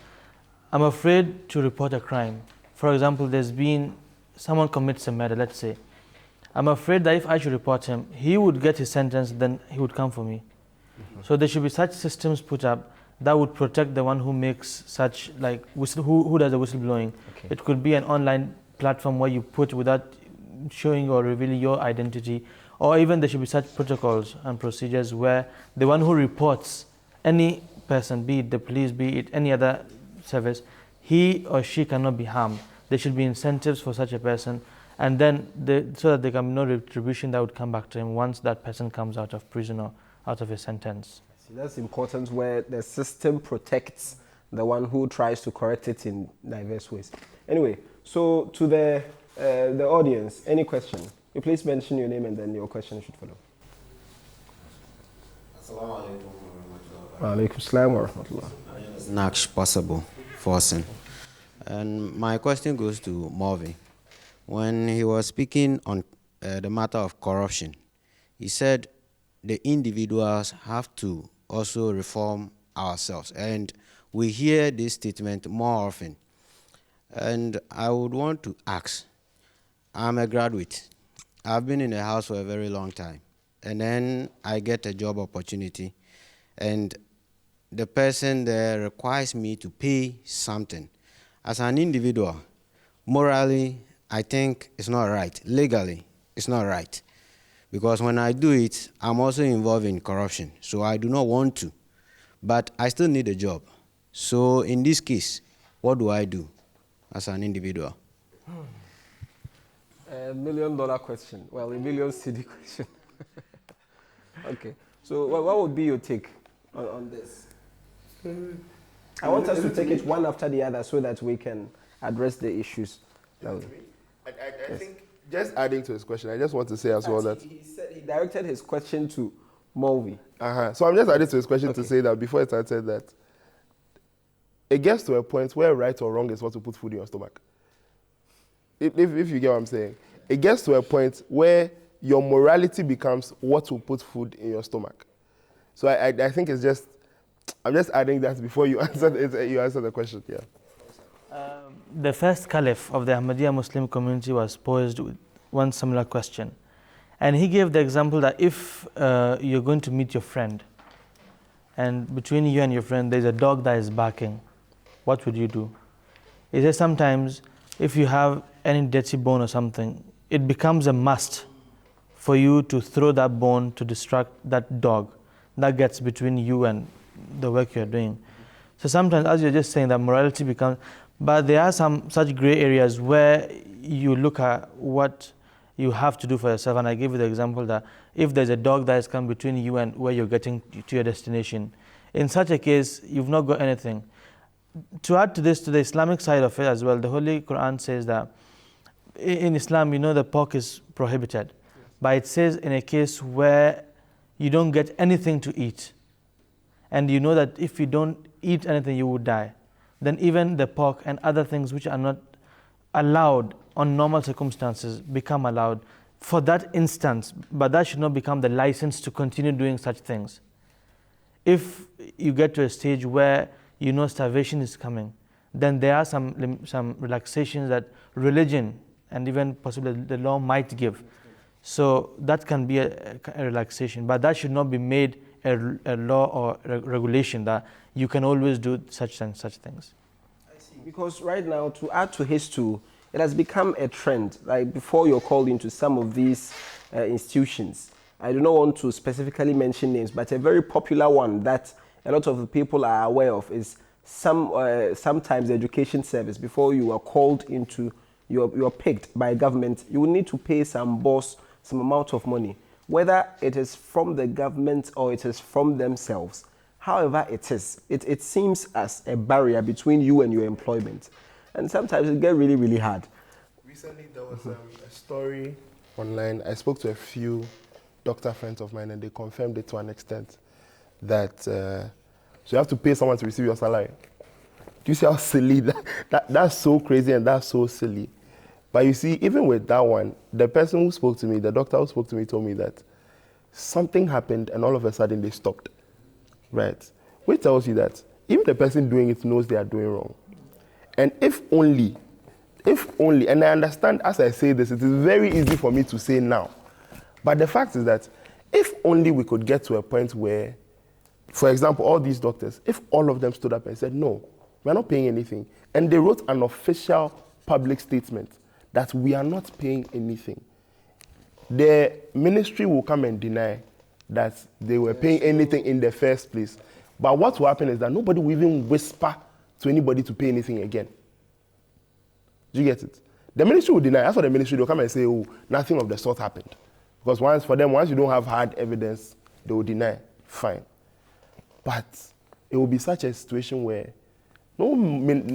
D: I'm afraid to report a crime. For example, there's been someone commits a murder, let's say. I'm afraid that if I should report him, he would get his sentence, then he would come for me. So there should be such systems put up that would protect the one who makes such, like, who does the whistleblowing. Okay. It could be an online platform where you put without showing or revealing your identity, or even there should be such protocols and procedures where the one who reports any person, be it the police, be it any other service, he or she cannot be harmed. There should be incentives for such a person, and then so that there can be no retribution that would come back to him once that person comes out of prison or out of his sentence.
B: See, that's important, where the system protects the one who tries to correct it in diverse ways. Anyway, so to the audience, any question? You please mention your name and then your question should follow.
F: Assalamu alaikum
B: Wa alaikum assalam wa rahmatullah.
F: Naksh Possible Forcing. And my question goes to Morvi. When he was speaking on the matter of corruption, he said the individuals have to also reform ourselves. And we hear this statement more often. And I would want to ask, I'm a graduate. I've been in the house for a very long time. And then I get a job opportunity. And the person there requires me to pay something. As an individual, morally, I think it's not right. Legally, it's not right. Because when I do it, I'm also involved in corruption. So I do not want to. But I still need a job. So in this case, what do I do as an individual?
B: $1 million question. Well, a million CD question. Okay. So what would be your take on this? I want us to take it one after the other so that we can address the issues.
C: I think, just adding to his question, I just want to say as well that
B: he said he directed his question to Mulvey.
C: So I'm just adding to his question to say that before it said that it gets to a point where right or wrong is what to put food in your stomach. If you get what I'm saying, it gets to a point where your morality becomes what will put food in your stomach. So I think it's just, I'm just adding that before you answer the question. Yeah.
D: The first caliph of the Ahmadiyya Muslim community was posed with one similar question. And he gave the example that if you're going to meet your friend, and between you and your friend there's a dog that is barking, what would you do? He says sometimes if you have any dirty bone or something, it becomes a must for you to throw that bone to distract that dog that gets between you and the work you're doing. So sometimes, as you're just saying, that morality becomes, but there are some such gray areas where you look at what you have to do for yourself. And I gave you the example that if there's a dog that has come between you and where you're getting to your destination, in such a case, you've not got anything. To add to this, to the Islamic side of it as well, the Holy Quran says that in Islam, you know, the pork is prohibited. But it says in a case where you don't get anything to eat, and you know that if you don't eat anything, you would die, then even the pork and other things which are not allowed on normal circumstances become allowed for that instance, but that should not become the license to continue doing such things. If you get to a stage where you know starvation is coming, then there are some relaxations that religion and even possibly the law might give. So that can be a relaxation, but that should not be made a law or regulation that you can always do such and such things.
B: I see. Because right now, to add to his too, it has become a trend. Like before you're called into some of these institutions, I do not want to specifically mention names, but a very popular one that a lot of the people are aware of is sometimes the education service. Before you are called into, you're picked by government, you will need to pay some boss some amount of money, whether it is from the government or it is from themselves. However it is, it seems as a barrier between you and your employment. And sometimes it gets really, really hard.
C: Recently there was a story online. I spoke to a few doctor friends of mine and they confirmed it to an extent that so you have to pay someone to receive your salary. Do you see how silly that's so crazy and that's so silly? But you see, even with that one, the person who spoke to me, the doctor who spoke to me told me that something happened and all of a sudden they stopped, right? Which tells you that even the person doing it knows they are doing wrong. And if only, and I understand as I say this, it is very easy for me to say now. But the fact is that if only we could get to a point where, for example, all these doctors, if all of them stood up and said, no, we're not paying anything, and they wrote an official public statement that we are not paying anything, the ministry will come and deny that they were paying anything in the first place. But what will happen is that nobody will even whisper to anybody to pay anything again. Do you get it? The ministry will deny. As for the ministry, they'll come and say, oh, nothing of the sort happened. Because once you don't have hard evidence, they will deny. Fine. But it will be such a situation where No,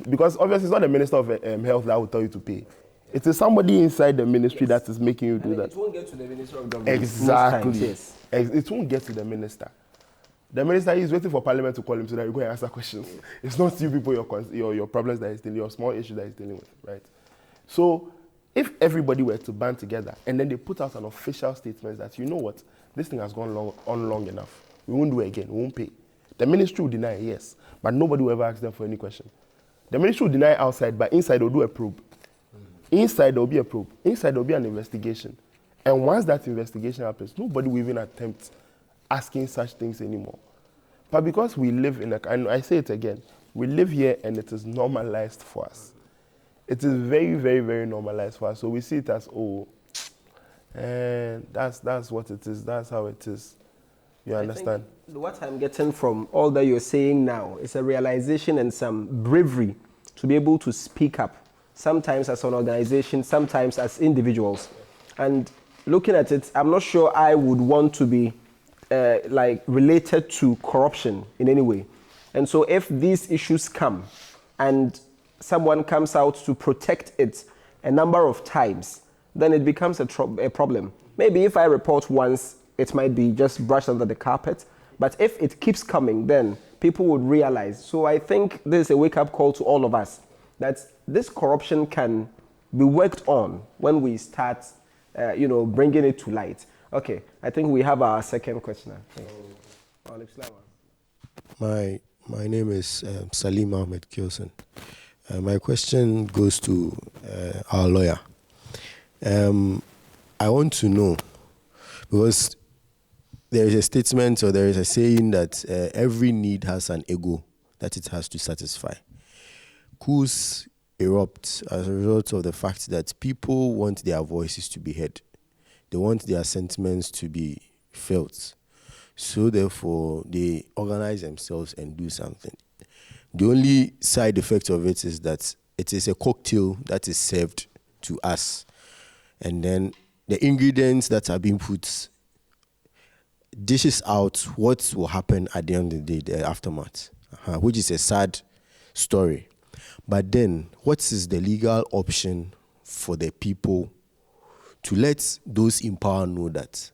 C: because obviously it's not the Minister of Health that will tell you to pay. It is somebody inside the ministry that is making you do that.
B: It won't get to the Minister of Government.
C: Exactly.
B: Most times, yes.
C: It won't get to the minister. The minister is waiting for Parliament to call him so that you go and answer questions. It's not you people, your problems that he's dealing, your small issue that he's dealing with, right? So if everybody were to band together and then they put out an official statement that, you know what, this thing has gone long enough. We won't do it again. We won't pay. The ministry will deny, yes, but nobody will ever ask them for any question. The ministry will deny outside, but inside they'll do a probe. Inside there will be a probe. Inside there will be an investigation. And once that investigation happens, nobody will even attempt asking such things anymore. But because we live in and I say it again, we live here and it is normalized for us. It is very, very, very normalized for us. So we see it as, and that's what it is. That's how it is. You understand?
B: I think what I'm getting from all that you're saying now is a realization and some bravery to be able to speak up, sometimes as an organization, sometimes as individuals. And looking at it, I'm not sure I would want to be related to corruption in any way. And so if these issues come and someone comes out to protect it a number of times, then it becomes a problem. Maybe if I report once, it might be just brushed under the carpet. But if it keeps coming, then people would realize. So I think this is a wake-up call to all of us, that this corruption can be worked on when we start, bringing it to light. Okay, I think we have our second questioner.
G: My name is Salim Ahmed Kyosen. My question goes to our lawyer. I want to know, because there is a statement or there is a saying that every need has an ego that it has to satisfy. Coups erupt as a result of the fact that people want their voices to be heard. They want their sentiments to be felt. So therefore, they organize themselves and do something. The only side effect of it is that it is a cocktail that is served to us. And then the ingredients that are being put dishes out what will happen at the end of the day, the aftermath, which is a sad story. But then, what is the legal option for the people to let those in power know that,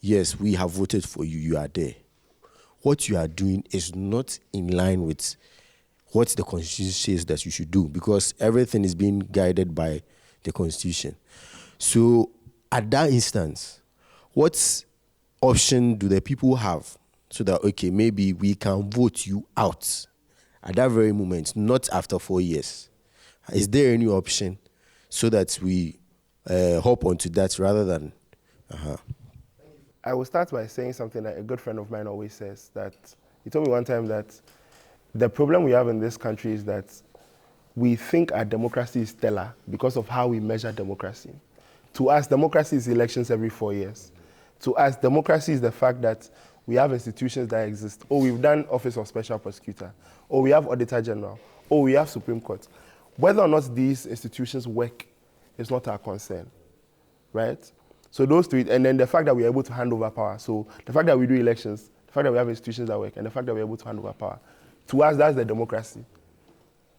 G: yes, we have voted for you, you are there. What you are doing is not in line with what the Constitution says that you should do, because everything is being guided by the Constitution. So, at that instance, what option do the people have so that, okay, maybe we can vote you out at that very moment, not after 4 years? Is there any option so that we hop onto that rather than...
C: I will start by saying something that a good friend of mine always says, that he told me one time that the problem we have in this country is that we think our democracy is stellar because of how we measure democracy. To us, democracy is elections every 4 years. To us, democracy is the fact that we have institutions that exist. Oh, we've done Office of Special Prosecutor. Oh, we have Auditor General. Oh, we have Supreme Court. Whether or not these institutions work is not our concern, right? So those three, and then the fact that we're able to hand over power. So the fact that we do elections, the fact that we have institutions that work, and the fact that we're able to hand over power. To us, that's the democracy,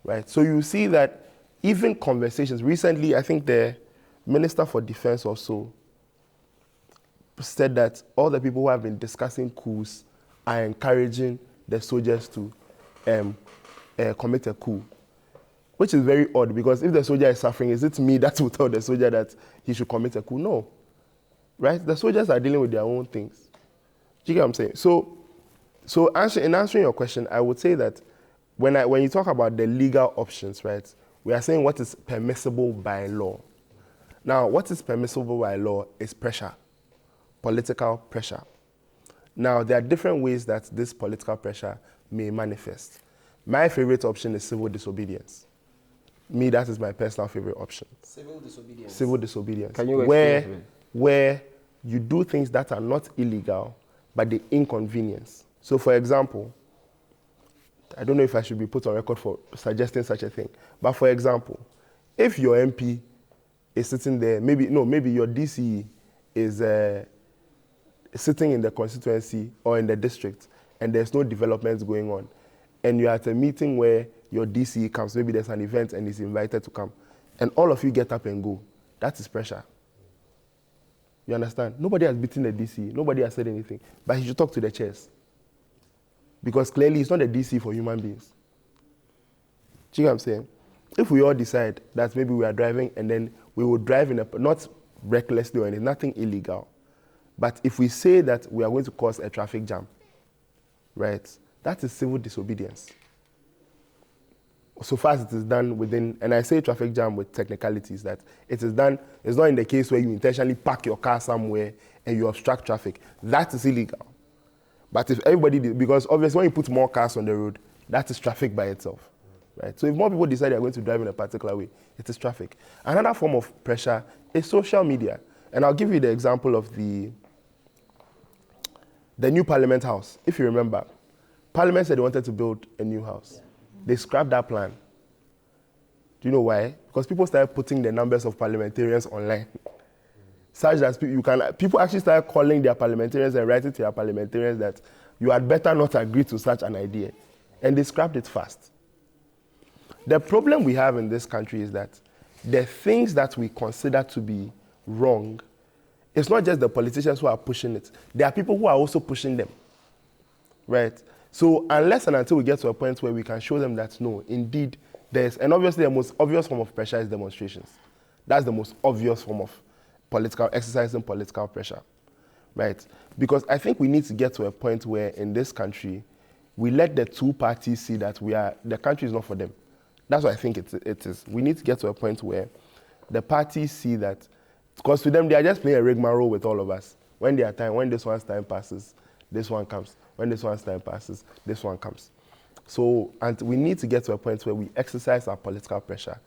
C: right? So you see that even conversations, recently, I think the Minister for Defense also said that all the people who have been discussing coups are encouraging the soldiers to commit a coup, which is very odd, because if the soldier is suffering, is it me that will tell the soldier that he should commit a coup? No. Right? The soldiers are dealing with their own things. Do you get what I'm saying? So in answering your question, I would say that when you talk about the legal options, right, we are saying what is permissible by law. Now, what is permissible by law is pressure, political pressure. Now, there are different ways that this political pressure may manifest. My favorite option is civil disobedience. Me, that is my personal favorite option.
B: Civil disobedience.
C: Civil disobedience.
B: Can you explain
C: where you do things that are not illegal, but they inconvenience. So, for example, I don't know if I should be put on record for suggesting such a thing, but for example, if your MP is sitting there, maybe your DC is sitting in the constituency or in the district, and there's no developments going on, and you're at a meeting where your DC comes, maybe there's an event and he's invited to come, and all of you get up and go. That is pressure. You understand? Nobody has beaten the DC. Nobody has said anything. But he should talk to the chairs. Because clearly it's not a DC for human beings. Do you know what I'm saying? If we all decide that maybe we are driving and then we will drive in a, not recklessly or anything, nothing illegal. But if we say that we are going to cause a traffic jam, right, that is civil disobedience. So far as it is done within, and I say traffic jam with technicalities, that it is done, it's not in the case where you intentionally park your car somewhere and you obstruct traffic. That is illegal. But if everybody did, because obviously when you put more cars on the road, that is traffic by itself, right? So if more people decide they're going to drive in a particular way, it is traffic. Another form of pressure is social media. And I'll give you the example of the new Parliament House. If you remember, Parliament said they wanted to build a new house. Yeah. They scrapped that plan. Do you know why? Because people started putting the numbers of parliamentarians online. Such that people actually started calling their parliamentarians and writing to their parliamentarians that you had better not agree to such an idea. And they scrapped it fast. The problem we have in this country is that the things that we consider to be wrong, it's not just the politicians who are pushing it. There are people who are also pushing them, right? So unless and until we get to a point where we can show them that no, indeed, there's, and obviously the most obvious form of pressure is demonstrations. That's the most obvious form of exercising political pressure, right? Because I think we need to get to a point where in this country, we let the two parties see that the country is not for them. That's what I think it is. We need to get to a point where the parties see that, because to them, they are just playing a rigmarole with all of us. When this one's time passes, this one comes. When this one's time passes, this one comes. So, and we need to get to a point where we exercise our political pressure.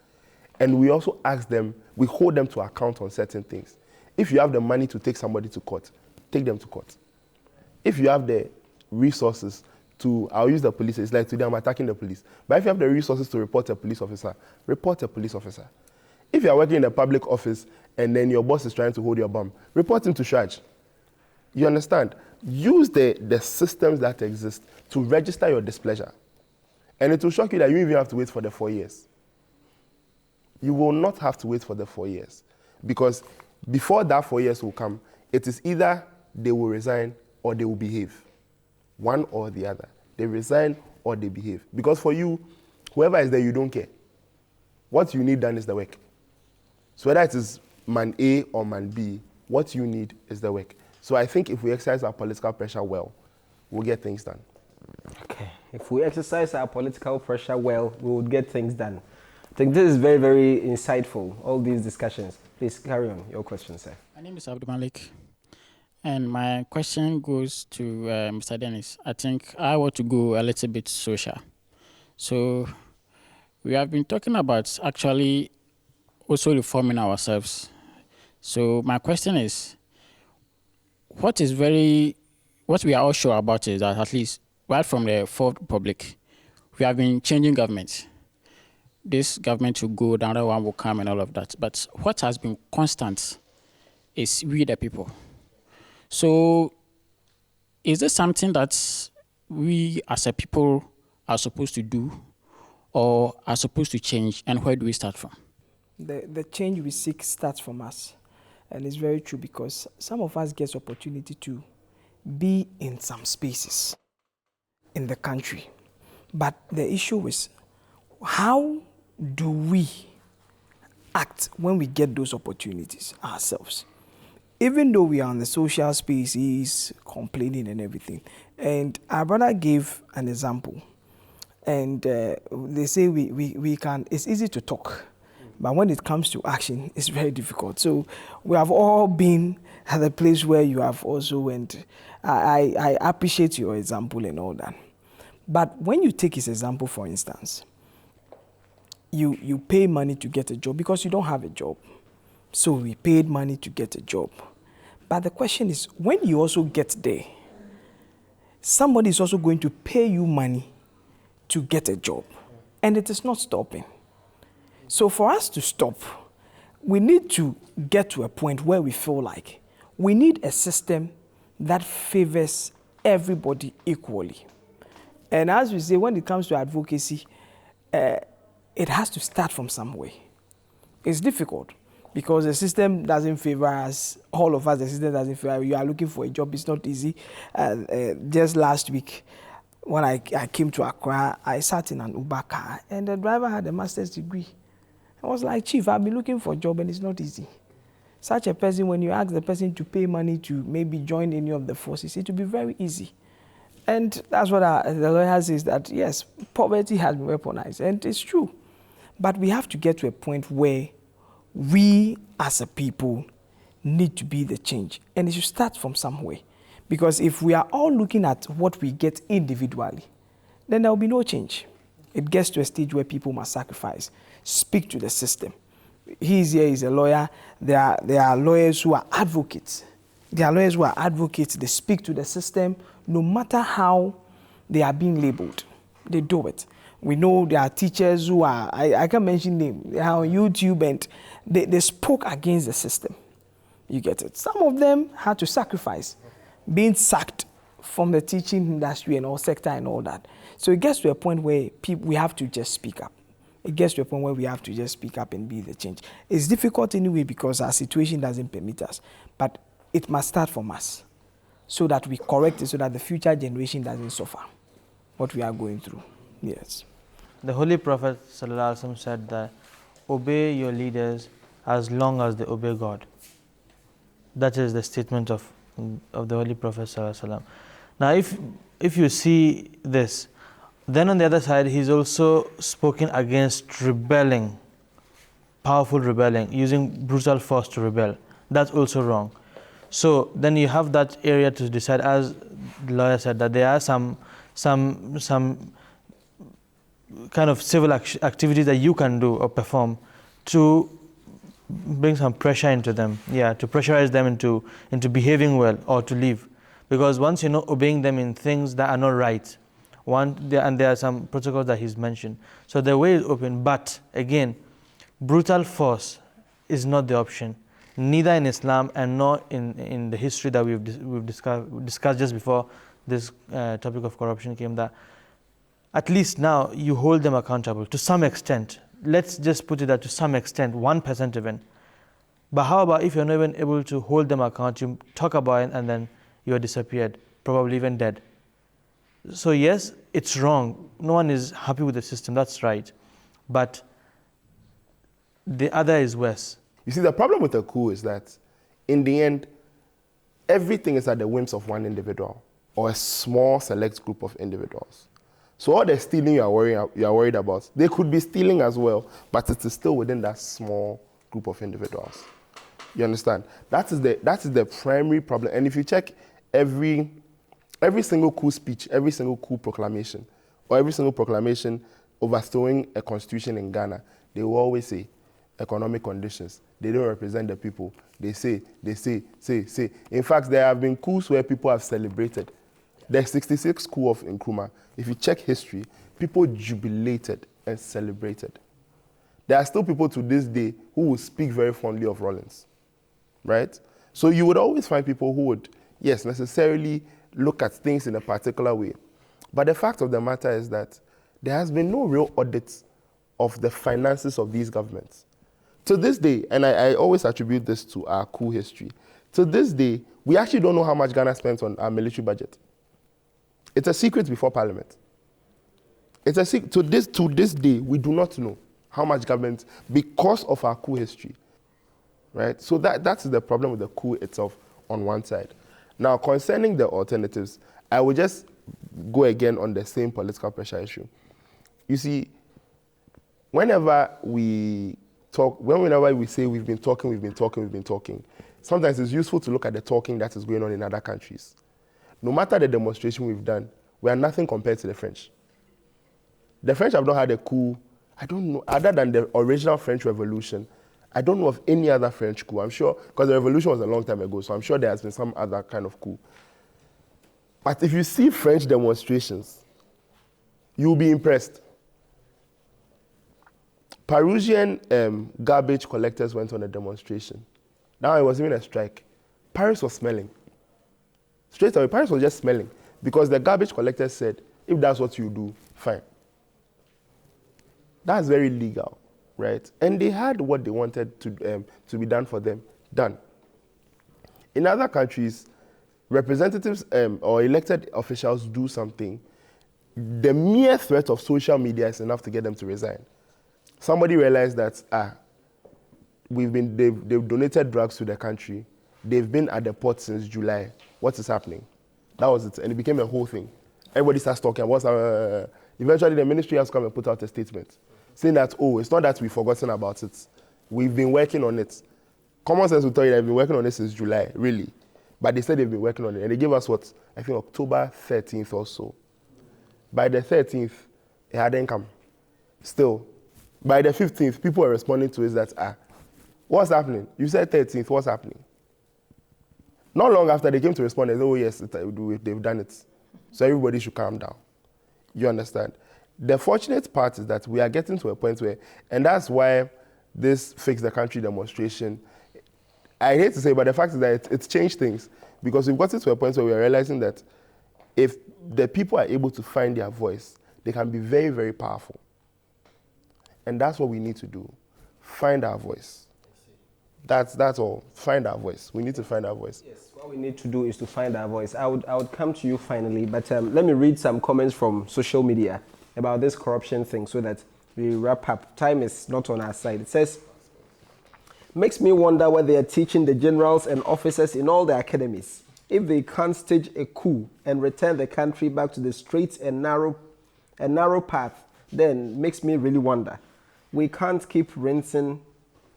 C: And we also ask them, we hold them to account on certain things. If you have the money to take somebody to court, take them to court. If you have the resources to, I'll use the police, it's like today I'm attacking the police. But if you have the resources to report a police officer, report a police officer. If you are working in a public office and then your boss is trying to hold your bum, report him to Shraj. You understand? Use the systems that exist to register your displeasure. And it will shock you that you even have to wait for the 4 years. You will not have to wait for the 4 years. Because before that 4 years will come, it is either they will resign or they will behave. One or the other. They resign or they behave. Because for you, whoever is there, you don't care. What you need done is the work. So whether it is man A or man B, what you need is the work. So I think if we exercise our political pressure well, we'll get things done.
B: Okay. If we exercise our political pressure well, we will get things done. I think this is very, very insightful, all these discussions. Please carry on your question, sir.
H: My name is Abdul Malik, and my question goes to Mr. Dennis. I think I want to go a little bit social. So we have been talking about actually also reforming ourselves. So my question is, what we are all sure about is that at least right from the Fourth Republic, we have been changing governments. This government will go, the other one will come and all of that. But what has been constant is we the people. So is this something that we as a people are supposed to do or are supposed to change, and where do we start from?
E: The change we seek starts from us. And it's very true because some of us get opportunity to be in some spaces in the country. But the issue is, how do we act when we get those opportunities ourselves? Even though we are in the social spaces, complaining and everything. And our brother gave an example. And they say we can, it's easy to talk. But when it comes to action, it's very difficult. So we have all been at the place where you have also went. I appreciate your example and all that. But when you take his example, for instance, you pay money to get a job because you don't have a job. So we paid money to get a job. But the question is, when you also get there, somebody is also going to pay you money to get a job. And it is not stopping. So for us to stop, we need to get to a point where we feel like we need a system that favors everybody equally. And as we say, when it comes to advocacy, it has to start from somewhere. It's difficult because the system doesn't favor us, all of us, the system doesn't favor. You are looking for a job, it's not easy. Just last week, when I came to Accra, I sat in an Uber car and the driver had a master's degree. I was like, Chief, I've been looking for a job and it's not easy. Such a person, when you ask the person to pay money to maybe join any of the forces, it will be very easy. And that's what the lawyer says, that yes, poverty has been weaponized, and it's true. But we have to get to a point where we as a people need to be the change. And it should start from somewhere. Because if we are all looking at what we get individually, then there will be no change. It gets to a stage where people must sacrifice, speak to the system. He's a lawyer. There are lawyers who are advocates. There are lawyers who are advocates. They speak to the system. No matter how they are being labeled, they do it. We know there are teachers who are, I can mention them, they are on YouTube, and they spoke against the system. You get it. Some of them had to sacrifice, being sacked from the teaching industry and all sector and all that. So it gets to a point where we have to just speak up. It gets to a point where we have to just speak up and be the change. It's difficult anyway because our situation doesn't permit us, but it must start from us so that we correct it, so that the future generation doesn't suffer what we are going through. Yes.
D: The Holy Prophet ﷺ said that obey your leaders as long as they obey God. That is the statement of the Holy Prophet ﷺ. Now, if you see this, then on the other side, he's also spoken against rebelling, powerful rebelling, using brutal force to rebel. That's also wrong. So then you have that area to decide, as the lawyer said, that there are some kind of civil activities that you can do or perform to bring some pressure into them, to pressurize them into behaving well or to leave. Because once you're not obeying them in things that are not right, and there are some protocols that he's mentioned. So the way is open, but again, brutal force is not the option, neither in Islam and nor in the history that we've discussed just before this topic of corruption came, that at least now you hold them accountable to some extent. Let's just put it that to some extent, 1% even. But how about if you're not even able to hold them accountable, you talk about it and then you are disappeared, probably even dead. So yes, it's wrong. No one is happy with the system, that's right. But the other is worse.
C: You see, the problem with the coup is that in the end, everything is at the whims of one individual or a small select group of individuals. So all the stealing you are worried about, they could be stealing as well, but it is still within that small group of individuals. You understand? That is the primary problem. And if you check every single coup speech, every single coup proclamation, or every single proclamation overthrowing a constitution in Ghana, they will always say economic conditions. They don't represent the people. They say. In fact, there have been coups where people have celebrated. The 66 coup of Nkrumah, if you check history, people jubilated and celebrated. There are still people to this day who will speak very fondly of Rawlings, right? So you would always find people who would, yes, necessarily look at things in a particular way. But the fact of the matter is that there has been no real audit of the finances of these governments. To this day, and I always attribute this to our coup history, to this day, we actually don't know how much Ghana spent on our military budget. It's a secret before Parliament. It's a secret. To this day, we do not know how much government, because of our coup history, right? So that's the problem with the coup itself on one side. Now, concerning the alternatives, I will just go again on the same political pressure issue. You see, whenever we say we've been talking, sometimes it's useful to look at the talking that is going on in other countries. No matter the demonstration we've done, we are nothing compared to the French. The French have not had a coup, I don't know, other than the original French Revolution. I don't know of any other French coup. I'm sure, because the revolution was a long time ago, so I'm sure there has been some other kind of coup. But if you see French demonstrations, you'll be impressed. Parisian garbage collectors went on a demonstration. Now it was even a strike. Paris was smelling. Straight away, Paris was just smelling because the garbage collectors said, if that's what you do, fine. That's very legal, right? And they had what they wanted to be done for them, done. In other countries, representatives or elected officials do something, the mere threat of social media is enough to get them to resign. Somebody realized that, they've donated drugs to the country. They've been at the port since July. What is happening? That was it. And it became a whole thing. Everybody starts talking about eventually the ministry has come and put out a statement saying that, it's not that we've forgotten about it. We've been working on it. Common sense will tell you they've been working on this since July, really. But they said they've been working on it. And they gave us I think October 13th or so. By the 13th, it hadn't come. Still, by the 15th, people were responding to it that, what's happening? You said 13th, what's happening? Not long after they came to respond, they said, oh yes, they've done it. So everybody should calm down. You understand? The fortunate part is that we are getting to a point where, and that's why this Fix the Country demonstration, I hate to say, but the fact is that it's changed things, because we've gotten to a point where we are realizing that if the people are able to find their voice, they can be very, very powerful. And that's what we need to do. Find our voice. That's all. Find our voice. We need to find our voice.
B: Yes, what we need to do is to find our voice. I would come to you finally, but let me read some comments from social media about this corruption thing so that we wrap up. Time is not on our side. It says, makes me wonder what they are teaching the generals and officers in all the academies. If they can't stage a coup and return the country back to the straight and narrow path, then makes me really wonder. We can't keep rinsing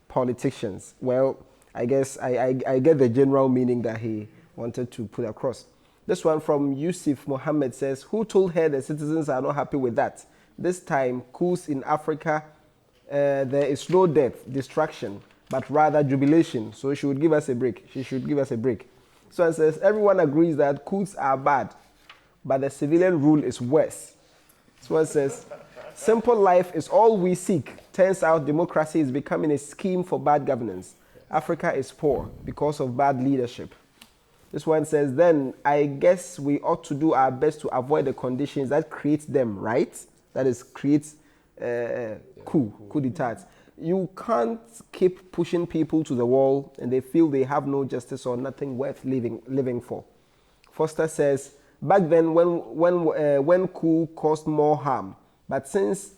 B: politicians. Well, I guess I get the general meaning that he wanted to put across. This one from Yusuf Mohammed says, who told her the citizens are not happy with that? This time, coups in Africa, there is no death, destruction, but rather jubilation. So she would give us a break. She should give us a break. So it says, everyone agrees that coups are bad, but the civilian rule is worse. So it says, simple life is all we seek. Turns out democracy is becoming a scheme for bad governance. Africa is poor because of bad leadership. This one says, then I guess we ought to do our best to avoid the conditions that create them, right? That is, create coup d'etat. You can't keep pushing people to the wall and they feel they have no justice or nothing worth living for. Foster says, back then when coup caused more harm, but since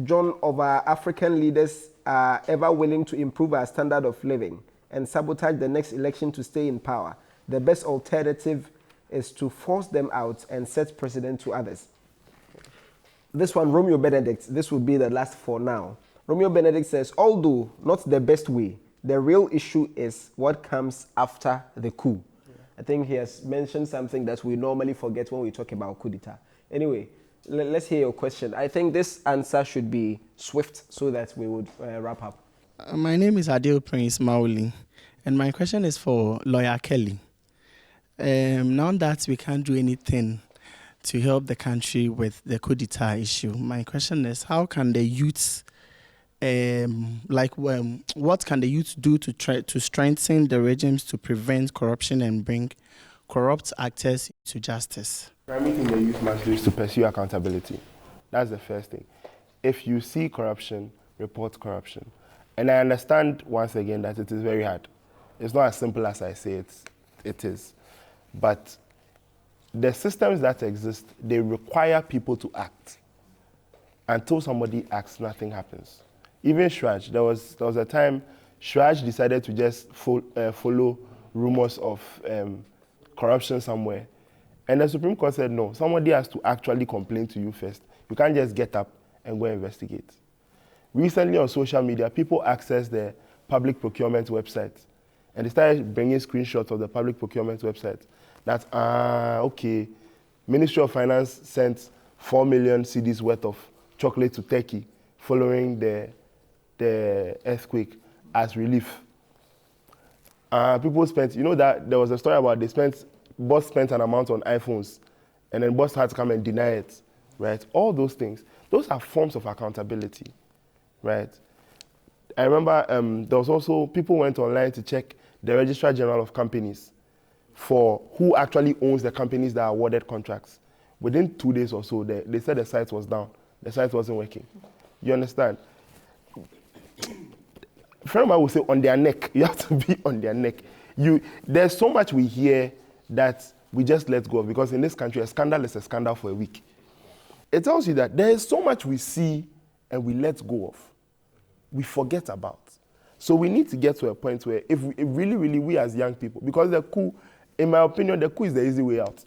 B: John of our African leaders are ever willing to improve our standard of living and sabotage the next election to stay in power, the best alternative is to force them out and set precedent to others. This one, Romeo Benedict, this will be the last for now. Romeo Benedict says, although not the best way, the real issue is what comes after the coup. Yeah. I think he has mentioned something that we normally forget when we talk about coup d'etat. Anyway, let's hear your question. I think this answer should be swift so that we would wrap up.
I: My name is Adil Prince Mauli, and my question is for Lawyer Kelly. Now that we can't do anything to help the country with the coup d'etat issue, my question is, how can the youth, what can the youth do to try to strengthen the regimes to prevent corruption and bring corrupt actors to justice?
C: Primary thing the youth must do is to pursue accountability. That's the first thing. If you see corruption, report corruption. And I understand, once again, that it is very hard. It's not as simple as I say it is. But the systems that exist, they require people to act. Until somebody acts, nothing happens. Even Shraj, there was a time Shraj decided to just follow rumors of corruption somewhere. And the Supreme Court said, no, somebody has to actually complain to you first. You can't just get up and go investigate. Recently on social media, people accessed the public procurement website and they started bringing screenshots of the public procurement website. That, okay, Ministry of Finance sent 4 million cedis worth of chocolate to Turkey following the earthquake as relief. People spent, that there was a story about boss spent an amount on iPhones and then boss had to come and deny it, right? All those things, those are forms of accountability. Right. I remember there was also, people went online to check the Registrar General of Companies for who actually owns the companies that are awarded contracts. Within 2 days or so, they said the site was down. The site wasn't working. You understand? Friend of mine will say on their neck. You have to be on their neck. There's so much we hear that we just let go of, because in this country, a scandal is a scandal for a week. It tells you that there is so much we see and we let go of. We forget about. So we need to get to a point where if we as young people, because the coup, in my opinion, the coup is the easy way out.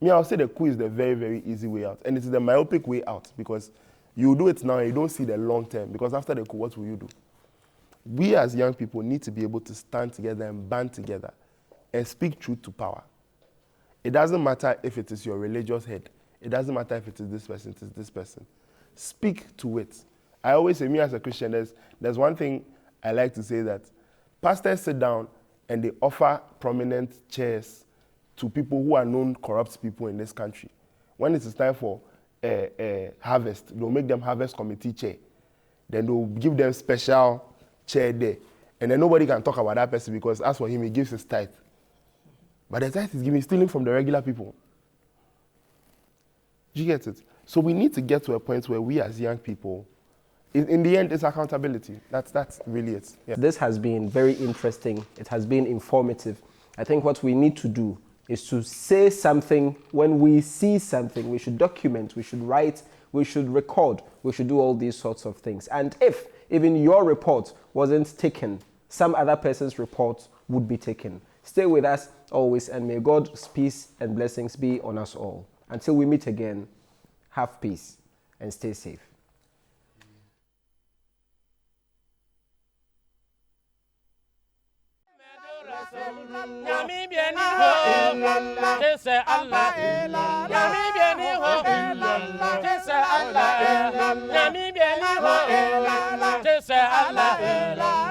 C: I'll say the coup is the very, very easy way out. And it's the myopic way out, because you do it now and you don't see the long term, because after the coup, what will you do? We as young people need to be able to stand together and band together and speak truth to power. It doesn't matter if it is your religious head. It doesn't matter if it is this person, it is this person. Speak to it. I always say, me as a Christian, there's one thing I like to say, that pastors sit down and they offer prominent chairs to people who are known corrupt people in this country. When it is time for harvest, they'll make them harvest committee chair. Then they'll give them special chair there. And then nobody can talk about that person, because as for him, he gives his tithe. But the tithe is stealing from the regular people. Do you get it? So we need to get to a point where we as young people, in the end, it's accountability. That's really it. Yeah.
B: This has been very interesting. It has been informative. I think what we need to do is to say something. When we see something, we should document, we should write, we should record, we should do all these sorts of things. And if even your report wasn't taken, some other person's report would be taken. Stay with us always, and may God's peace and blessings be on us all. Until we meet again, have peace and stay safe.
A: Allah